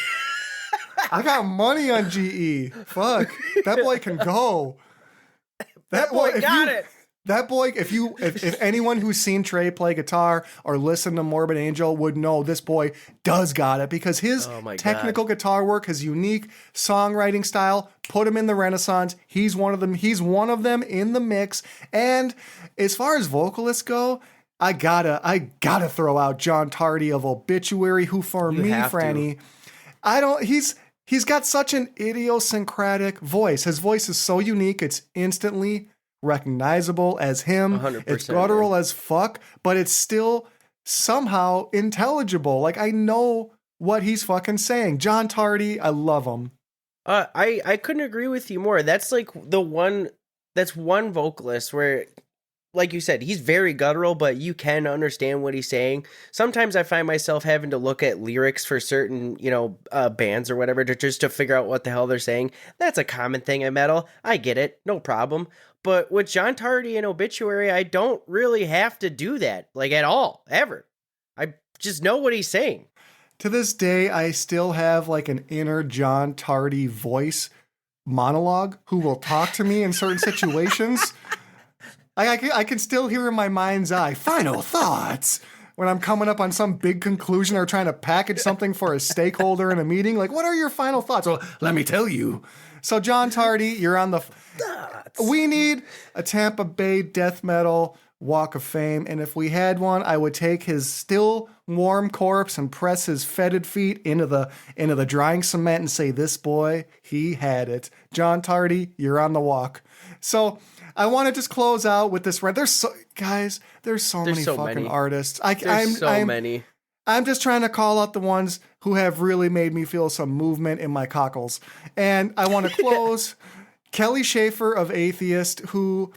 I got money on GE. Fuck. That boy can go. That boy got it. That boy, if anyone who's seen Trey play guitar or listen to Morbid Angel would know, this boy does got it, because his technical guitar work, his unique songwriting style, put him in the Renaissance. He's one of them. He's one of them in the mix. And as far as vocalists go, I gotta throw out John Tardy of Obituary, who for me, Frannie, he's got such an idiosyncratic voice. His voice is so unique. It's instantly recognizable as him. 100%, it's guttural as fuck, but it's still somehow intelligible. Like, I know what he's fucking saying. John Tardy, I love him. I couldn't agree with you more. That's like one vocalist where, like you said, he's very guttural, but you can understand what he's saying. Sometimes I find myself having to look at lyrics for certain, bands or whatever to figure out what the hell they're saying. That's a common thing in metal. I get it. No problem. But with John Tardy and Obituary, I don't really have to do that, like, at all, ever. I just know what he's saying. To this day, I still have like an inner John Tardy voice monologue who will talk to me in certain situations. I can still hear in my mind's eye, final thoughts, when I'm coming up on some big conclusion or trying to package something for a stakeholder in a meeting. Like, what are your final thoughts? Well, let me tell you. So John Tardy, you're on the... We need a Tampa Bay death metal Walk of Fame, and if we had one, I would take his still warm corpse and press his fetid feet into the drying cement and say, this boy, he had it. John Tardy, you're on the walk. So I want to just close out with this. There's so many fucking artists. There's many. I'm just trying to call out the ones who have really made me feel some movement in my cockles. And I want to close Kelly Schaefer of Atheist, who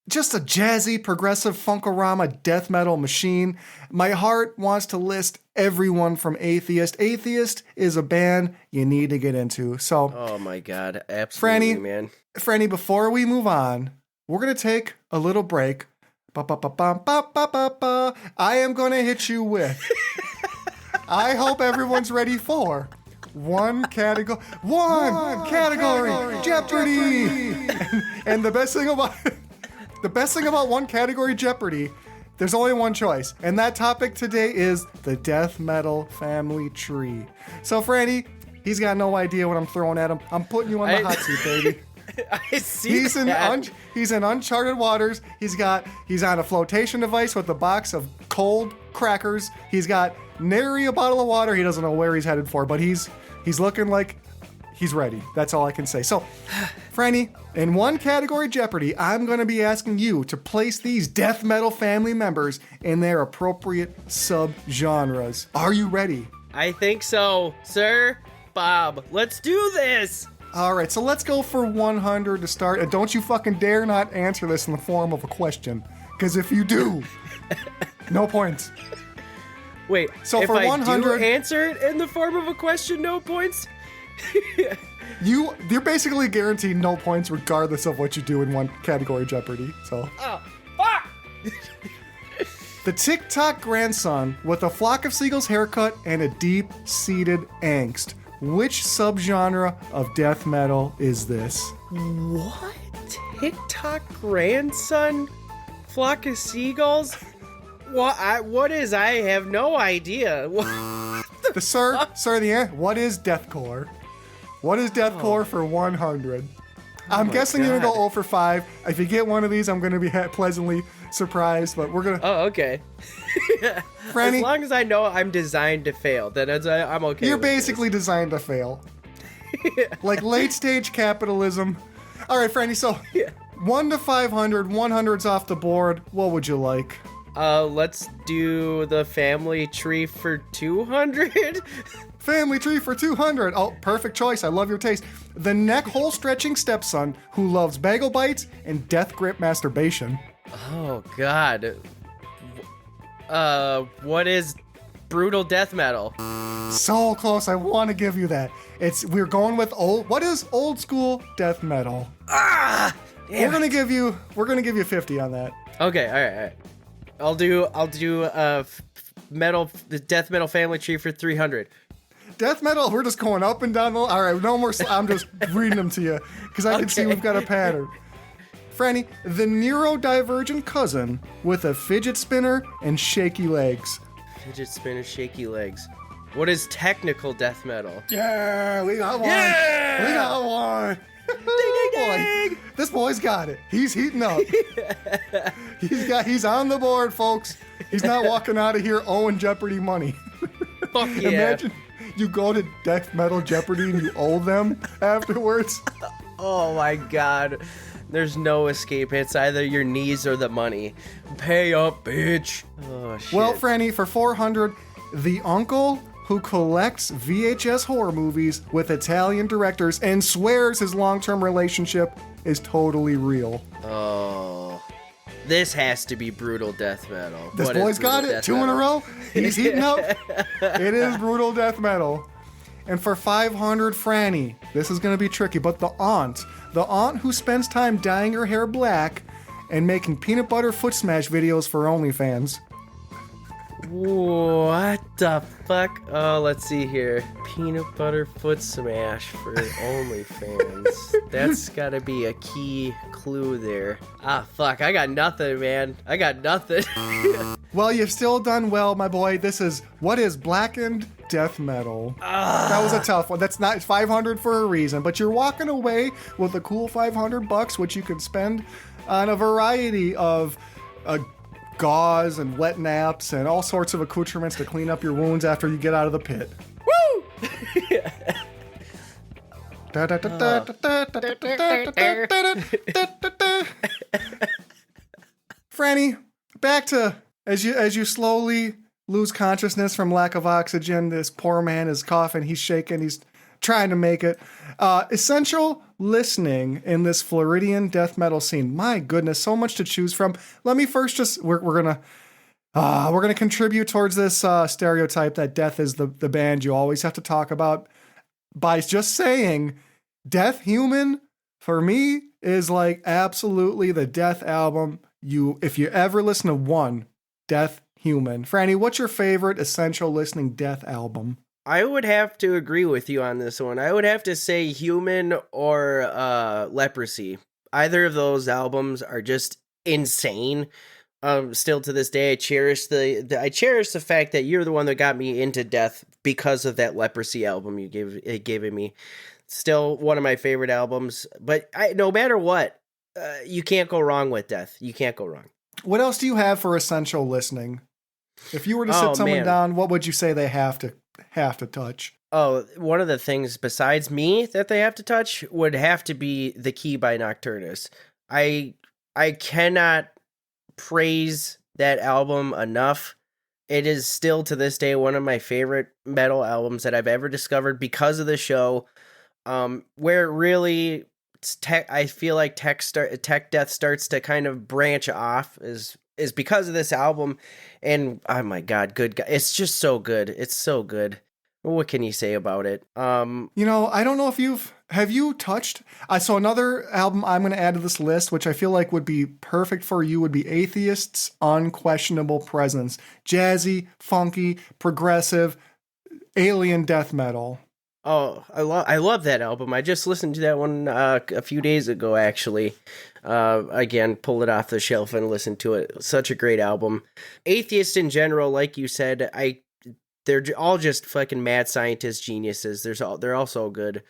just a jazzy, progressive, funkorama death metal machine. My heart wants to list everyone from Atheist. Atheist is a band you need to get into. So, oh my God, absolutely, man. Frannie, before we move on, we're going to take a little break. I am going to hit you with... I hope everyone's ready for one category, Jeopardy. And the best thing about one category Jeopardy There's only one choice. And that topic today is the death metal family tree. So, Frannie, he's got no idea what I'm throwing at him. I'm putting you on the hot seat, baby. I see He's that. he's in uncharted waters. He's on a flotation device with a box of cold crackers. He's got nary a bottle of water. He doesn't know where he's headed for, but he's looking like he's ready. That's all I can say. So, Frannie, in one category Jeopardy, I'm going to be asking you to place these death metal family members in their appropriate subgenres. Are you ready? I think so, sir. Bob, let's do this. All right, so let's go for 100 to start. And don't you fucking dare not answer this in the form of a question. Because if you do, no points. Wait, So if for I 100 do answer it in the form of a question, no points? You're basically guaranteed no points regardless of what you do in one category Jeopardy. So Oh, fuck! the TikTok grandson with a flock of seagulls haircut and a deep-seated angst. Which subgenre of death metal is this? What? TikTok grandson? Flock of seagulls? What is? I have no idea. What is deathcore? What is deathcore for 100? I'm guessing you're gonna go 0 for 5. If you get one of these, I'm gonna be pleasantly surprised. But we're gonna. Oh, okay. Frannie, As long as I know I'm designed to fail, then I'm okay. you're with this. basically designed to fail. Like late stage capitalism. All right, Frannie. So 1 to 500. 100's off the board. What would you like? Let's do the family tree for 200. Family tree for 200. Oh, perfect choice. I love your taste. The neck hole stretching stepson who loves bagel bites and death grip masturbation. Oh God. What is brutal death metal? So close. I want to give you that. We're going with what is old school death metal? We're gonna give you 50 on that. Okay, all right. I'll do the death metal family tree for 300. Death metal, we're just going up and down the. All right, no more. I'm just reading them to you because I can see we've got a pattern. Frannie, the neurodivergent cousin with a fidget spinner and shaky legs. Fidget spinner, shaky legs. What is technical death metal? Yeah, we got one. Yeah! We got one. Boy, this boy's got it. He's heating up. He's on the board, folks. He's not walking out of here owing Jeopardy money. Fuck yeah. Imagine you go to death metal Jeopardy and you owe them afterwards. Oh my God. There's no escape. It's either your knees or the money. Pay up, bitch. Oh shit. Well, Frannie, for 400, the uncle who collects VHS horror movies with Italian directors and swears his long-term relationship is totally real. Oh. This has to be brutal death metal. This boy's got it. 2 in a row. He's heating up. It is brutal death metal. And for 500, Frannie, this is going to be tricky, but the aunt who spends time dyeing her hair black and making peanut butter foot smash videos for OnlyFans. What the fuck? Oh, let's see here. Peanut butter foot smash for OnlyFans. That's gotta be a key clue there. Ah, fuck. I got nothing, man. I got nothing. Well, you've still done well, my boy. What is blackened death metal? That was a tough one. That's not 500 for a reason, but you're walking away with a cool $500, which you can spend on a variety of gauze and wet naps and all sorts of accoutrements to clean up your wounds after you get out of the pit. Woo! Frannie, back to as you slowly lose consciousness from lack of oxygen. This poor man is coughing. He's shaking. He's trying to make it. Essential listening in this Floridian death metal scene. My goodness, so much to choose from. Let me first we're gonna contribute towards this stereotype that death is the band you always have to talk about by just saying Death Human for me is like absolutely the death album. If you ever listen to one, Death Human. Frannie, what's your favorite essential listening death album? I would have to agree with you on this one. I would have to say Human or Leprosy. Either of those albums are just insane. Still to this day, I cherish I cherish the fact that you're the one that got me into Death because of that Leprosy album you gave it me. Still one of my favorite albums, but no matter what, you can't go wrong with Death. You can't go wrong. What else do you have for essential listening? If you were to sit someone man. down, what would you say they have to touch? Oh, one of the things besides me that they have to touch would have to be The Key by Nocturnus. I cannot praise that album enough. It is still to this day one of my favorite metal albums that I've ever discovered because of the show. Where it really I feel like tech death starts to kind of branch off is because of this album. And oh my god, it's just so good. It's so good. What can you say about it? I don't know if have you touched? So another album I'm going to add to this list, which I feel like would be perfect for you, would be Atheist's Unquestionable Presence. Jazzy, funky, progressive, alien death metal. Oh, I love that album. I just listened to that one a few days ago, actually. Again, pulled it off the shelf and listened to it. Such a great album. Atheist in general, like you said, they're all just fucking mad scientist geniuses. They're all so good.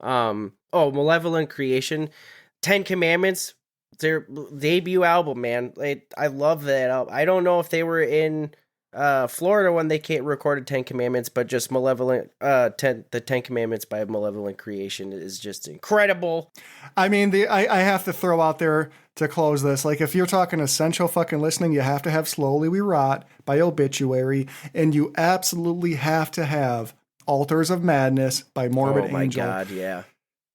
Malevolent Creation, 10 Commandments, their debut album, man. I love that album. I don't know if they were in Florida when they recorded 10 Commandments, but just the 10 Commandments by Malevolent Creation is just incredible. I mean, I have to throw out there to close this. Like, if you're talking essential fucking listening, you have to have Slowly We Rot by Obituary, and you absolutely have to have Altars of Madness by Morbid Angel. Oh my god, yeah.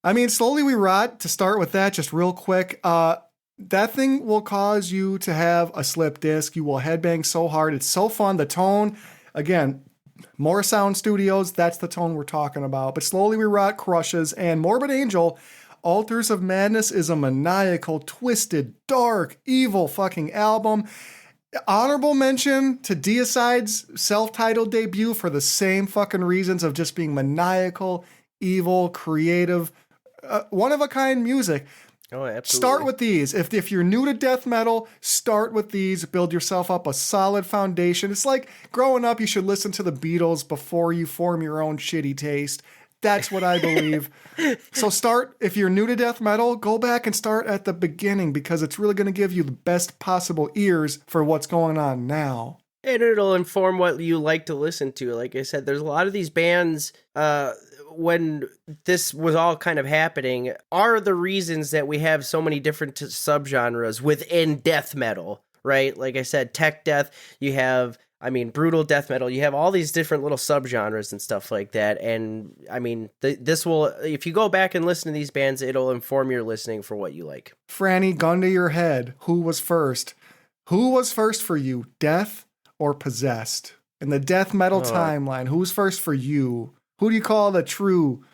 I mean, Slowly We Rot, to start with that, just real quick, that thing will cause you to have a slip disc. You will headbang so hard. It's so fun. The tone, again, More Sound Studios, that's the tone we're talking about. But Slowly We Rot crushes, and Morbid Angel, Altars of Madness, is a maniacal, twisted, dark, evil fucking album. Honorable mention to Deicide's self-titled debut for the same fucking reasons of just being maniacal, evil, creative, one-of-a-kind music. Oh, absolutely. Start with these. If you're new to death metal, start with these. Build yourself up a solid foundation. It's like growing up, you should listen to the Beatles before you form your own shitty taste. That's what I believe. So if you're new to death metal, go back and start at the beginning, because it's really going to give you the best possible ears for what's going on now. And it'll inform what you like to listen to. Like I said, there's a lot of these bands, when this was all kind of happening, are the reasons that we have so many different subgenres within death metal, right? Like I said, tech death, you have, brutal death metal, you have all these different little subgenres and stuff like that. And this will, if you go back and listen to these bands, it'll inform your listening for what you like. Frannie, gun to your head. Who was first? Who was first for you, Death or Possessed? In the death metal timeline, who's first for you? Who do you call the true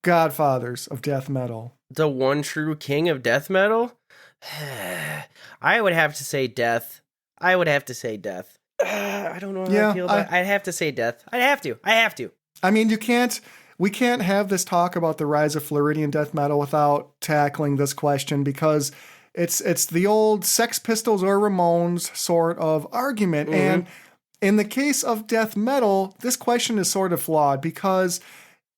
godfathers of death metal? The one true king of death metal? I would have to say Death. I don't know how I feel about it. I'd have to say Death. I have to. I mean, we can't have this talk about the rise of Floridian death metal without tackling this question, because it's the old Sex Pistols or Ramones sort of argument. Mm-hmm. And in the case of death metal, this question is sort of flawed because,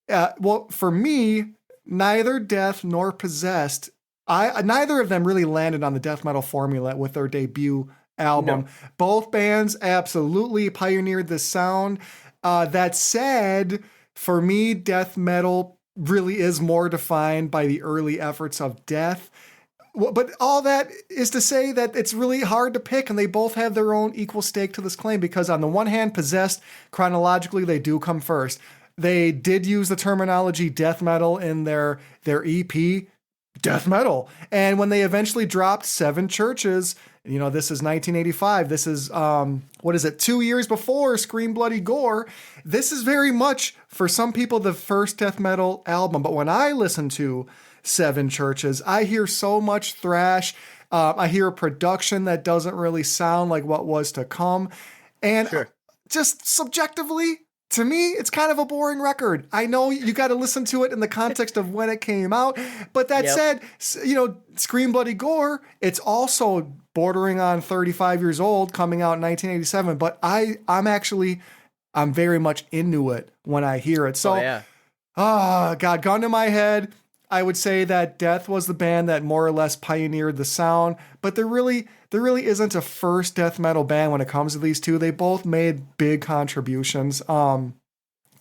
for me, neither Death nor Possessed, neither of them really landed on the death metal formula with their debut album. No. Both bands absolutely pioneered this sound. That said, for me, death metal really is more defined by the early efforts of Death. But all that is to say that it's really hard to pick, and they both have their own equal stake to this claim, because on the one hand, Possessed, chronologically, they do come first. They did use the terminology death metal in their EP, Death Metal. And when they eventually dropped Seven Churches, this is 1985. This is, 2 years before Scream Bloody Gore. This is very much, for some people, the first death metal album. But when I listen to Seven Churches, I hear so much thrash. I hear a production that doesn't really sound like what was to come. And just subjectively, to me, it's kind of a boring record. I know you got to listen to it in the context of when it came out. But that said, Scream Bloody Gore, it's also bordering on 35 years old, coming out in 1987. But I'm very much into it when I hear it. So, God, gun to my head, I would say that Death was the band that more or less pioneered the sound. But there really isn't a first death metal band when it comes to these two. They both made big contributions. When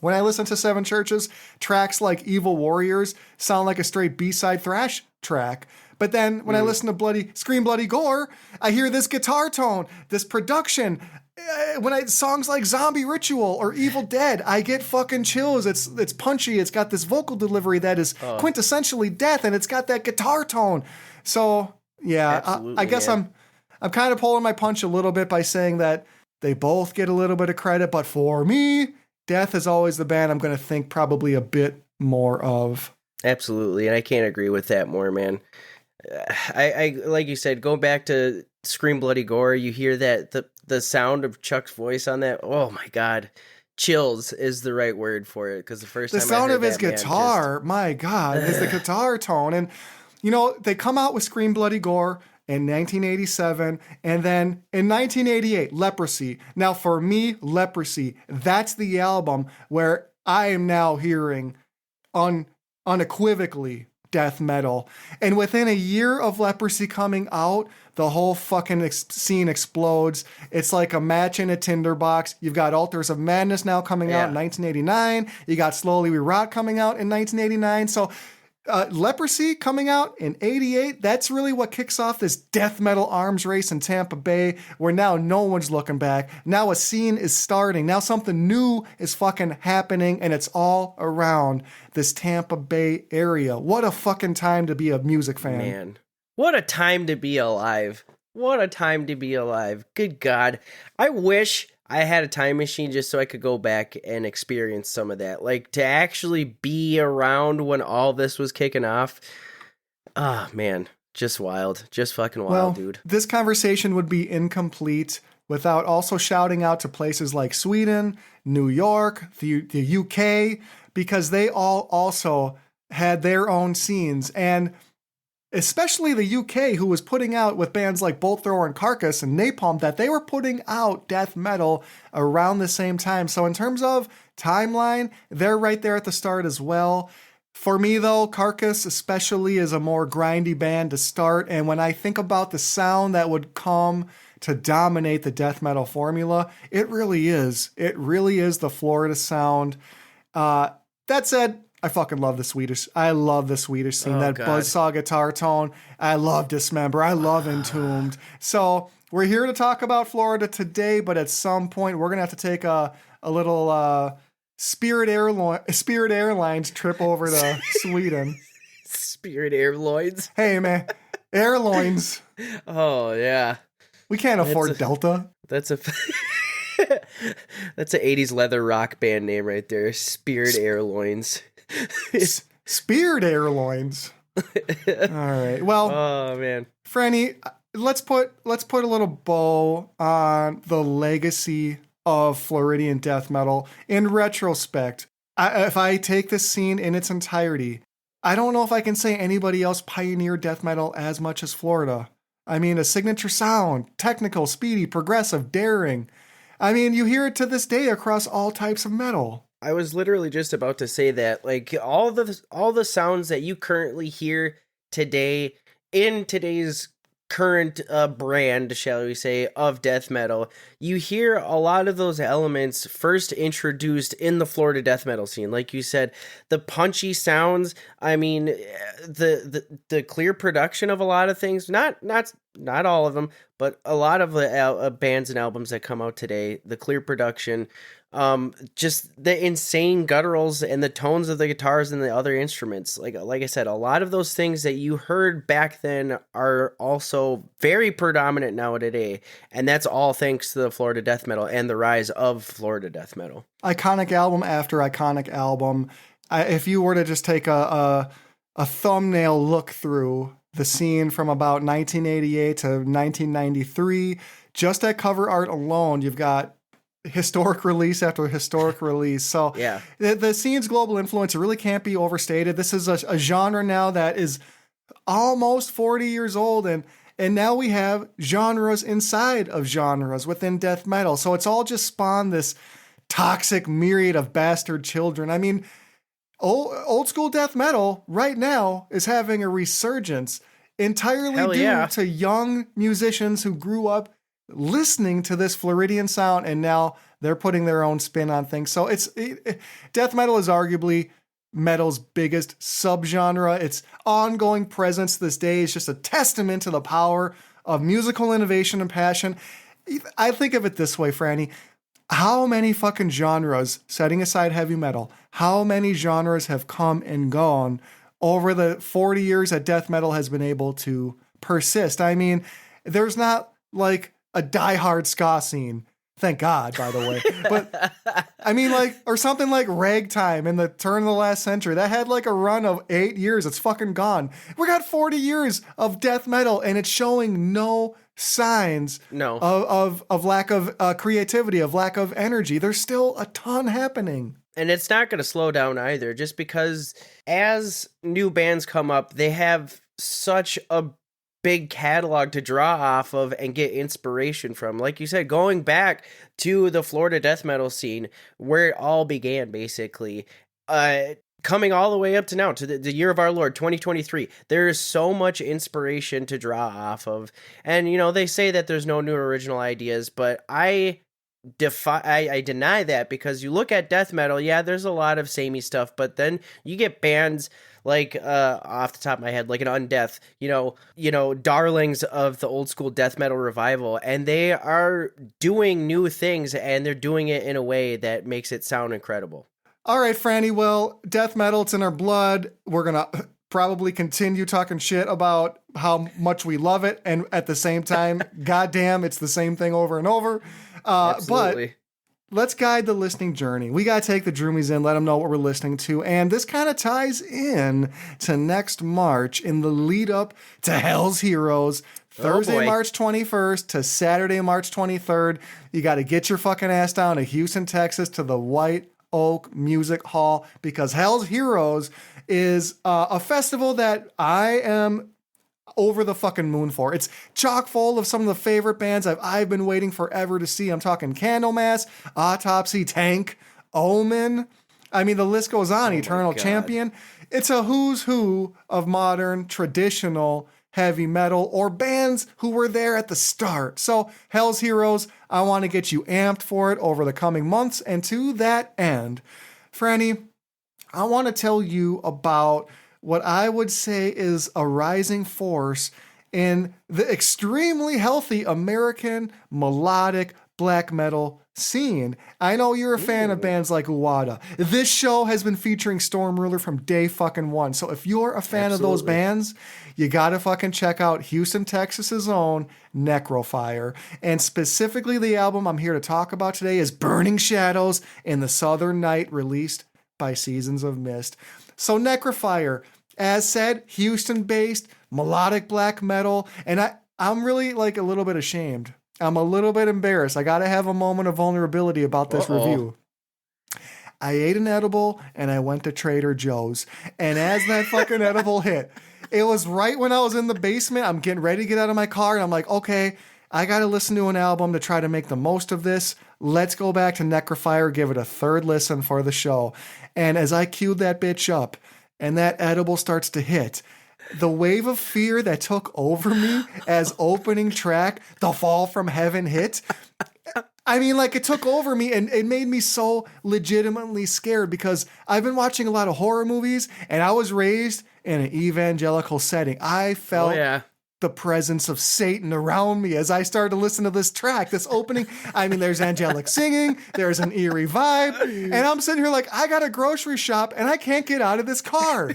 I listen to Seven Churches, tracks like Evil Warriors sound like a straight B-side thrash track. But then when I listen to Scream Bloody Gore, I hear this guitar tone, this production. Songs like Zombie Ritual or Evil Dead, I get fucking chills. It's punchy. It's got this vocal delivery that is quintessentially Death, and it's got that guitar tone. So yeah, I guess I'm kind of pulling my punch a little bit by saying that they both get a little bit of credit, but for me, Death is always the band I'm going to think probably a bit more of. Absolutely, and I can't agree with that more, man. I like you said, going back to Scream Bloody Gore, you hear that the sound of Chuck's voice on that. Oh my God, chills is the right word for it, because the first time sound I heard of his that, guitar, my God, is the guitar tone. And they come out with Scream Bloody Gore in 1987, and then in 1988, Leprosy. Now for me, Leprosy, that's the album where I am now hearing unequivocally death metal. And within a year of Leprosy coming out, the whole fucking scene explodes. It's like a match in a tinderbox. You've got Altars of Madness now coming out in 1989. You got Slowly We Rot coming out in 1989. So Leprosy coming out in 88, that's really what kicks off this death metal arms race in Tampa Bay, where now no one's looking back. Now a scene is starting. Now something new is fucking happening, and it's all around this Tampa Bay area. What a fucking time to be a music fan. Man, what a time to be alive. What a time to be alive. Good God. I wish I had a time machine just so I could go back and experience some of that. Like, to actually be around when all this was kicking off. Ah, man. Just wild. Just fucking wild, dude. This conversation would be incomplete without also shouting out to places like Sweden, New York, the UK, because they all also had their own scenes. And especially the UK, who was putting out with bands like Bolt Thrower and Carcass and Napalm, that they were putting out death metal around the same time. So in terms of timeline, they're right there at the start as well. For me, though, Carcass especially is a more grindy band to start. And when I think about the sound that would come to dominate the death metal formula, it really is. It really is the Florida sound. That said, I fucking love the Swedish. I love the Swedish scene. That buzzsaw guitar tone. I love Dismember. I love Entombed. So we're here to talk about Florida today, but at some point we're gonna have to take a little Spirit Airlines trip over to Sweden. Spirit Airlines. Hey man, airlines. Oh yeah. We can't afford Delta. That's a that's an 80s leather rock band name right there. Spirit Airlines. Spirit Airlines. All right. Well, oh man, Frannie, let's put a little bow on the legacy of Floridian death metal. In retrospect, if I take this scene in its entirety, I don't know if I can say anybody else pioneered death metal as much as Florida. I mean, a signature sound, technical, speedy, progressive, daring. I mean, you hear it to this day across all types of metal. I was literally just about to say that, like, all the sounds that you currently hear today in today's current brand, shall we say, of death metal, you hear a lot of those elements first introduced in the Florida death metal scene. Like you said, the punchy sounds, I mean, the clear production of a lot of things, not all of them, but a lot of the bands and albums that come out today, the clear production, just the insane gutturals and the tones of the guitars and the other instruments. Like I said, a lot of those things that you heard back then are also very predominant now today, and that's all thanks to the Florida death metal and the rise of Florida death metal. Iconic album after iconic album. If you were to just take a thumbnail look through the scene from about 1988 to 1993, just at cover art alone, you've got historic release after historic release. So Yeah. the scene's global influence, it really can't be overstated. This is a genre now that is almost 40 years old, and now we have genres inside of genres within death metal. So it's all just spawned this toxic myriad of bastard children. I mean, old school death metal right now is having a resurgence entirely Hell due yeah. to young musicians who grew up listening to this Floridian sound, and now they're putting their own spin on things. So death metal is arguably metal's biggest subgenre. Its ongoing presence this day is just a testament to the power of musical innovation and passion. I think of it this way, Franny. How many fucking genres, setting aside heavy metal, how many genres have come and gone over the 40 years that death metal has been able to persist? I mean, there's not like a diehard ska scene. Thank God, by the way. But I mean, like, or something like ragtime in the turn of the last century. That had like a run of 8 years. It's fucking gone. We got 40 years of death metal, and it's showing no signs of lack of creativity, of lack of energy. There's still a ton happening. And it's not going to slow down either, just because as new bands come up, they have such a big catalog to draw off of and get inspiration from. Like you said, going back to the Florida death metal scene where it all began, basically, coming all the way up to now, to the year of our Lord, 2023, there is so much inspiration to draw off of. And, they say that there's no new original ideas, but I deny that, because you look at death metal, yeah, there's a lot of samey stuff, but then you get bands like off the top of my head, like an Undeath, darlings of the old school death metal revival, and they are doing new things, and they're doing it in a way that makes it sound incredible. All right, Franny, well, death metal, it's in our blood. We're gonna probably continue talking shit about how much we love it, and at the same time, goddamn, it's the same thing over and over. Absolutely. But let's guide the listening journey. We got to take the Droomies in, let them know what we're listening to. And this kind of ties in to next March in the lead up to Hell's Heroes, Thursday, March 21st to Saturday, March 23rd. You got to get your fucking ass down to Houston, Texas, to the White Oak Music Hall, because Hell's Heroes is a festival that I am over the fucking moon for. It's chock full of some of the favorite bands I've been waiting forever to see. I'm talking Candlemass, Autopsy, Tank, Omen. I mean, the list goes on. Eternal Champion. It's a who's who of modern, traditional heavy metal, or bands who were there at the start. So Hell's Heroes, I want to get you amped for it over the coming months. And to that end, Franny, I want to tell you about what I would say is a rising force in the extremely healthy American melodic black metal scene. I know you're a fan of bands like Uwada. This show has been featuring Storm Ruler from day fucking one. So if you're a fan of those bands, you gotta fucking check out Houston, Texas's own Necrofire. And specifically the album I'm here to talk about today is Burning Shadows in the Southern Night, released by Seasons of Mist. So Necrofire, as said, Houston-based, melodic black metal, and I'm really like a little bit ashamed. I'm a little bit embarrassed. I gotta have a moment of vulnerability about this review. I ate an edible and I went to Trader Joe's. And as that fucking edible hit, it was right when I was in the basement. I'm getting ready to get out of my car and I'm like, okay, I gotta listen to an album to try to make the most of this. Let's go back to Necrofire, give it a third listen for the show. And as I queued that bitch up and that edible starts to hit, the wave of fear that took over me as opening track, The Fall from Heaven, hit. I mean, like, it took over me and it made me so legitimately scared, because I've been watching a lot of horror movies and I was raised in an evangelical setting. I felt the presence of Satan around me as I started to listen to this track, this opening. I mean, there's angelic singing, there's an eerie vibe, and I'm sitting here like, I got a grocery shop and I can't get out of this car.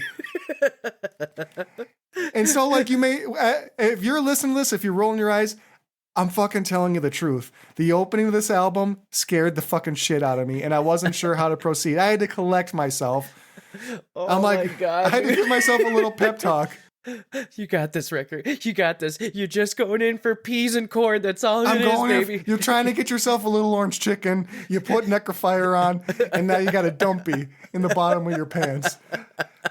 And so, like, you may, if you're listening to this, if you're rolling your eyes, I'm fucking telling you the truth. The opening of this album scared the fucking shit out of me, and I wasn't sure how to proceed. I had to collect myself. I'm like, I had to give myself a little pep talk. You got this, Wrecker. You got this. You're just going in for peas and corn. That's all it is, baby. You're trying to get yourself a little orange chicken. You put Necrofire on, and now you got a dumpy in the bottom of your pants.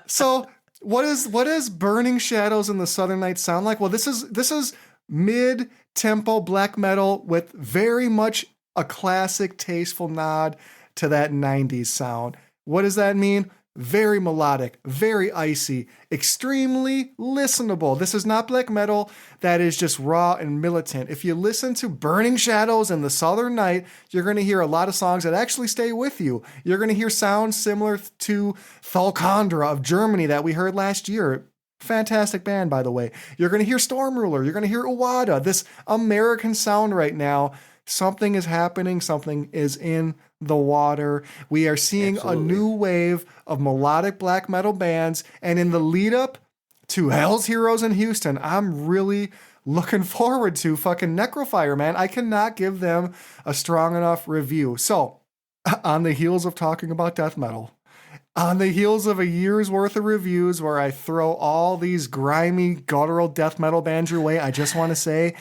So what is Burning Shadows in the Southern Night sound like? Well, this is mid-tempo black metal with very much a classic, tasteful nod to that 90s sound. What does that mean? Very melodic, very icy, extremely listenable. This is not black metal that is just raw and militant. If you listen to Burning Shadows and the Southern Night, you're going to hear a lot of songs that actually stay with you. You're going to hear sounds similar to Thalkandra of Germany that we heard last year. Fantastic band, by the way. You're going to hear Stormruler. You're going to hear Uwada. This American sound right now. Something is happening. Something is in the water. We are seeing a new wave of melodic black metal bands. And in the lead up to Hell's Heroes in Houston, I'm really looking forward to fucking Necrofire, man. I cannot give them a strong enough review. So, on the heels of talking about death metal, on the heels of a year's worth of reviews where I throw all these grimy, guttural death metal bands your way, I just want to say,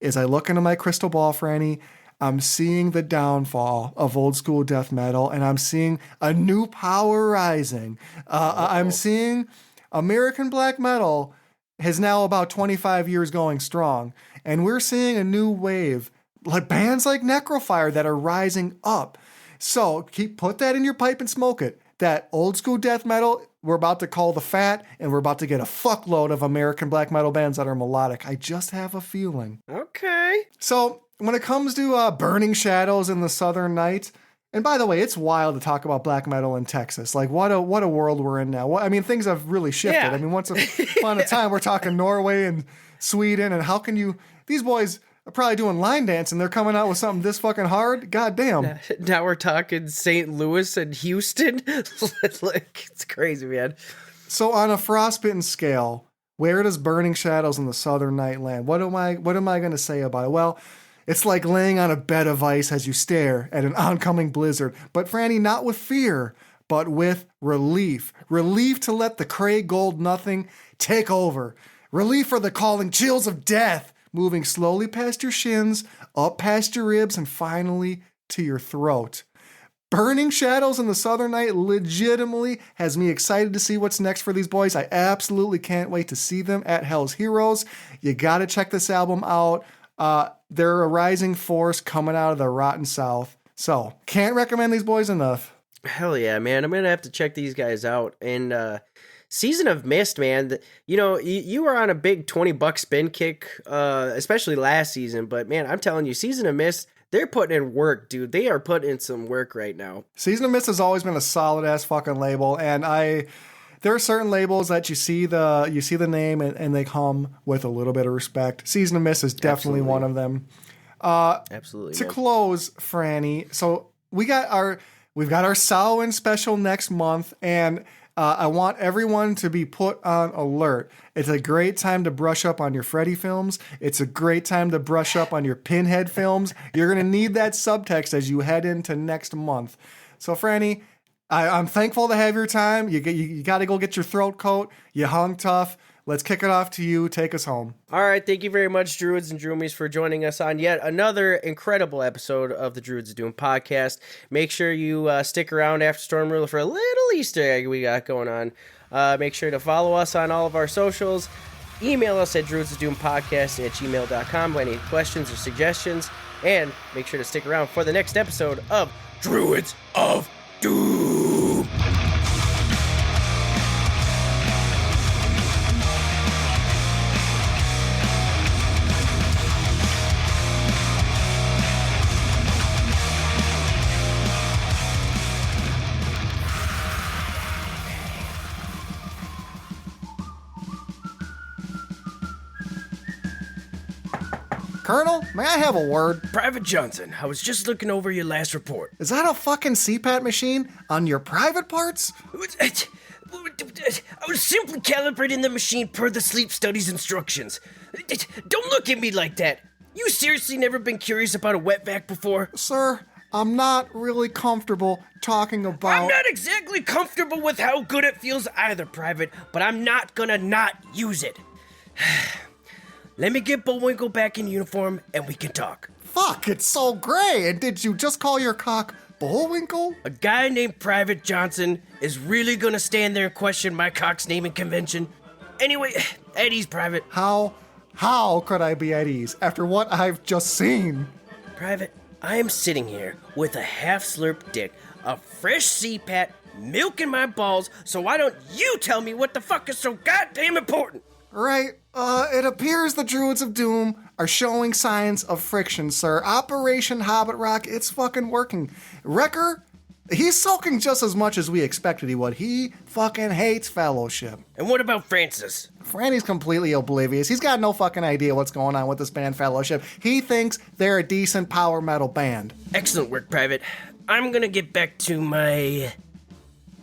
as I look into my crystal ball, Frannie, I'm seeing the downfall of old school death metal, and I'm seeing a new power rising. I'm seeing American black metal has now about 25 years going strong, and we're seeing a new wave, like bands like Necrofire that are rising up. So put that in your pipe and smoke it. That old school death metal, we're about to call the fat, and we're about to get a fuckload of American black metal bands that are melodic. I just have a feeling. Okay. So when it comes to Burning Shadows in the Southern Night, and by the way, it's wild to talk about black metal in Texas. Like what a world we're in now. I mean, things have really shifted. Yeah. I mean, once upon a time, we're talking Norway and Sweden, and how can you? These boys are probably doing line dance, and they're coming out with something this fucking hard. God damn. Now we're talking St. Louis and Houston. Like, it's crazy, man. So on a frostbitten scale, where does Burning Shadows in the Southern Night land? What am I going to say about it? Well, it's like laying on a bed of ice as you stare at an oncoming blizzard. But Frannie, not with fear, but with relief. Relief to let the Craig Gold nothing take over. Relief for the calling chills of death, moving slowly past your shins, up past your ribs, and finally to your throat. Burning Shadows in the Southern Night legitimately has me excited to see what's next for these boys. I absolutely can't wait to see them at Hell's Heroes. You gotta check this album out. They're a rising force coming out of the rotten South. So, can't recommend these boys enough. Hell yeah, man. I'm gonna have to check these guys out. And Season of Mist, man, you know, you were on a big $20 spin kick, especially last season. But man, I'm telling you, Season of Mist, they're putting in work, dude. They are putting in some work right now. Season of Mist has always been a solid ass fucking label, and there are certain labels that you see the name and they come with a little bit of respect. Season of Mist is definitely one of them. Absolutely. To close, Frannie, so we've got our Samhain special next month, and I want everyone to be put on alert. It's a great time to brush up on your Freddy films. It's a great time to brush up on your Pinhead films. You're going to need that subtext as you head into next month. So, Frannie, I'm thankful to have your time. You got to go get your throat coat. You hung tough. Let's kick it off to you. Take us home. All right. Thank you very much, Druids and Droomies, for joining us on yet another incredible episode of the Druids of Doom podcast. Make sure you stick around after Stormruler for a little Easter egg we got going on. Make sure to follow us on all of our socials. Email us at druidsofdoompodcast@gmail.com with any questions or suggestions. And make sure to stick around for the next episode of Druids of Doom. Colonel, may I have a word? Private Johnson, I was just looking over your last report. Is that a fucking CPAP machine on your private parts? I was simply calibrating the machine per the sleep study's instructions. Don't look at me like that. You seriously never been curious about a wet vac before? Sir, I'm not really comfortable talking about... I'm not exactly comfortable with how good it feels either, Private, but I'm not gonna not use it. Let me get Bullwinkle back in uniform and we can talk. Fuck, it's so gray. And did you just call your cock Bullwinkle? A guy named Private Johnson is really gonna stand there and question my cock's naming convention. Anyway, at ease, Private. How could I be at ease after what I've just seen? Private, I am sitting here with a half-slurped dick, a fresh CPAT, milk in my balls, so why don't you tell me what the fuck is so goddamn important? Right, it appears the Druids of Doom are showing signs of friction, sir. Operation Hobbit Rock, it's fucking working. Wrecker, he's sulking just as much as we expected he would. He fucking hates fellowship. And what about Francis? Franny's completely oblivious. He's got no fucking idea what's going on with this band Fellowship. He thinks they're a decent power metal band. Excellent work, Private. I'm gonna get back to my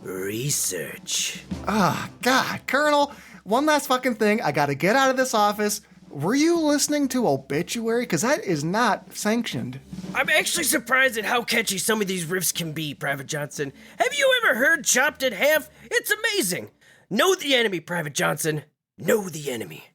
research. God, Colonel, one last fucking thing. I gotta get out of this office. Were you listening to Obituary? Because that is not sanctioned. I'm actually surprised at how catchy some of these riffs can be, Private Johnson. Have you ever heard Chopped in Half? It's amazing. Know the enemy, Private Johnson. Know the enemy.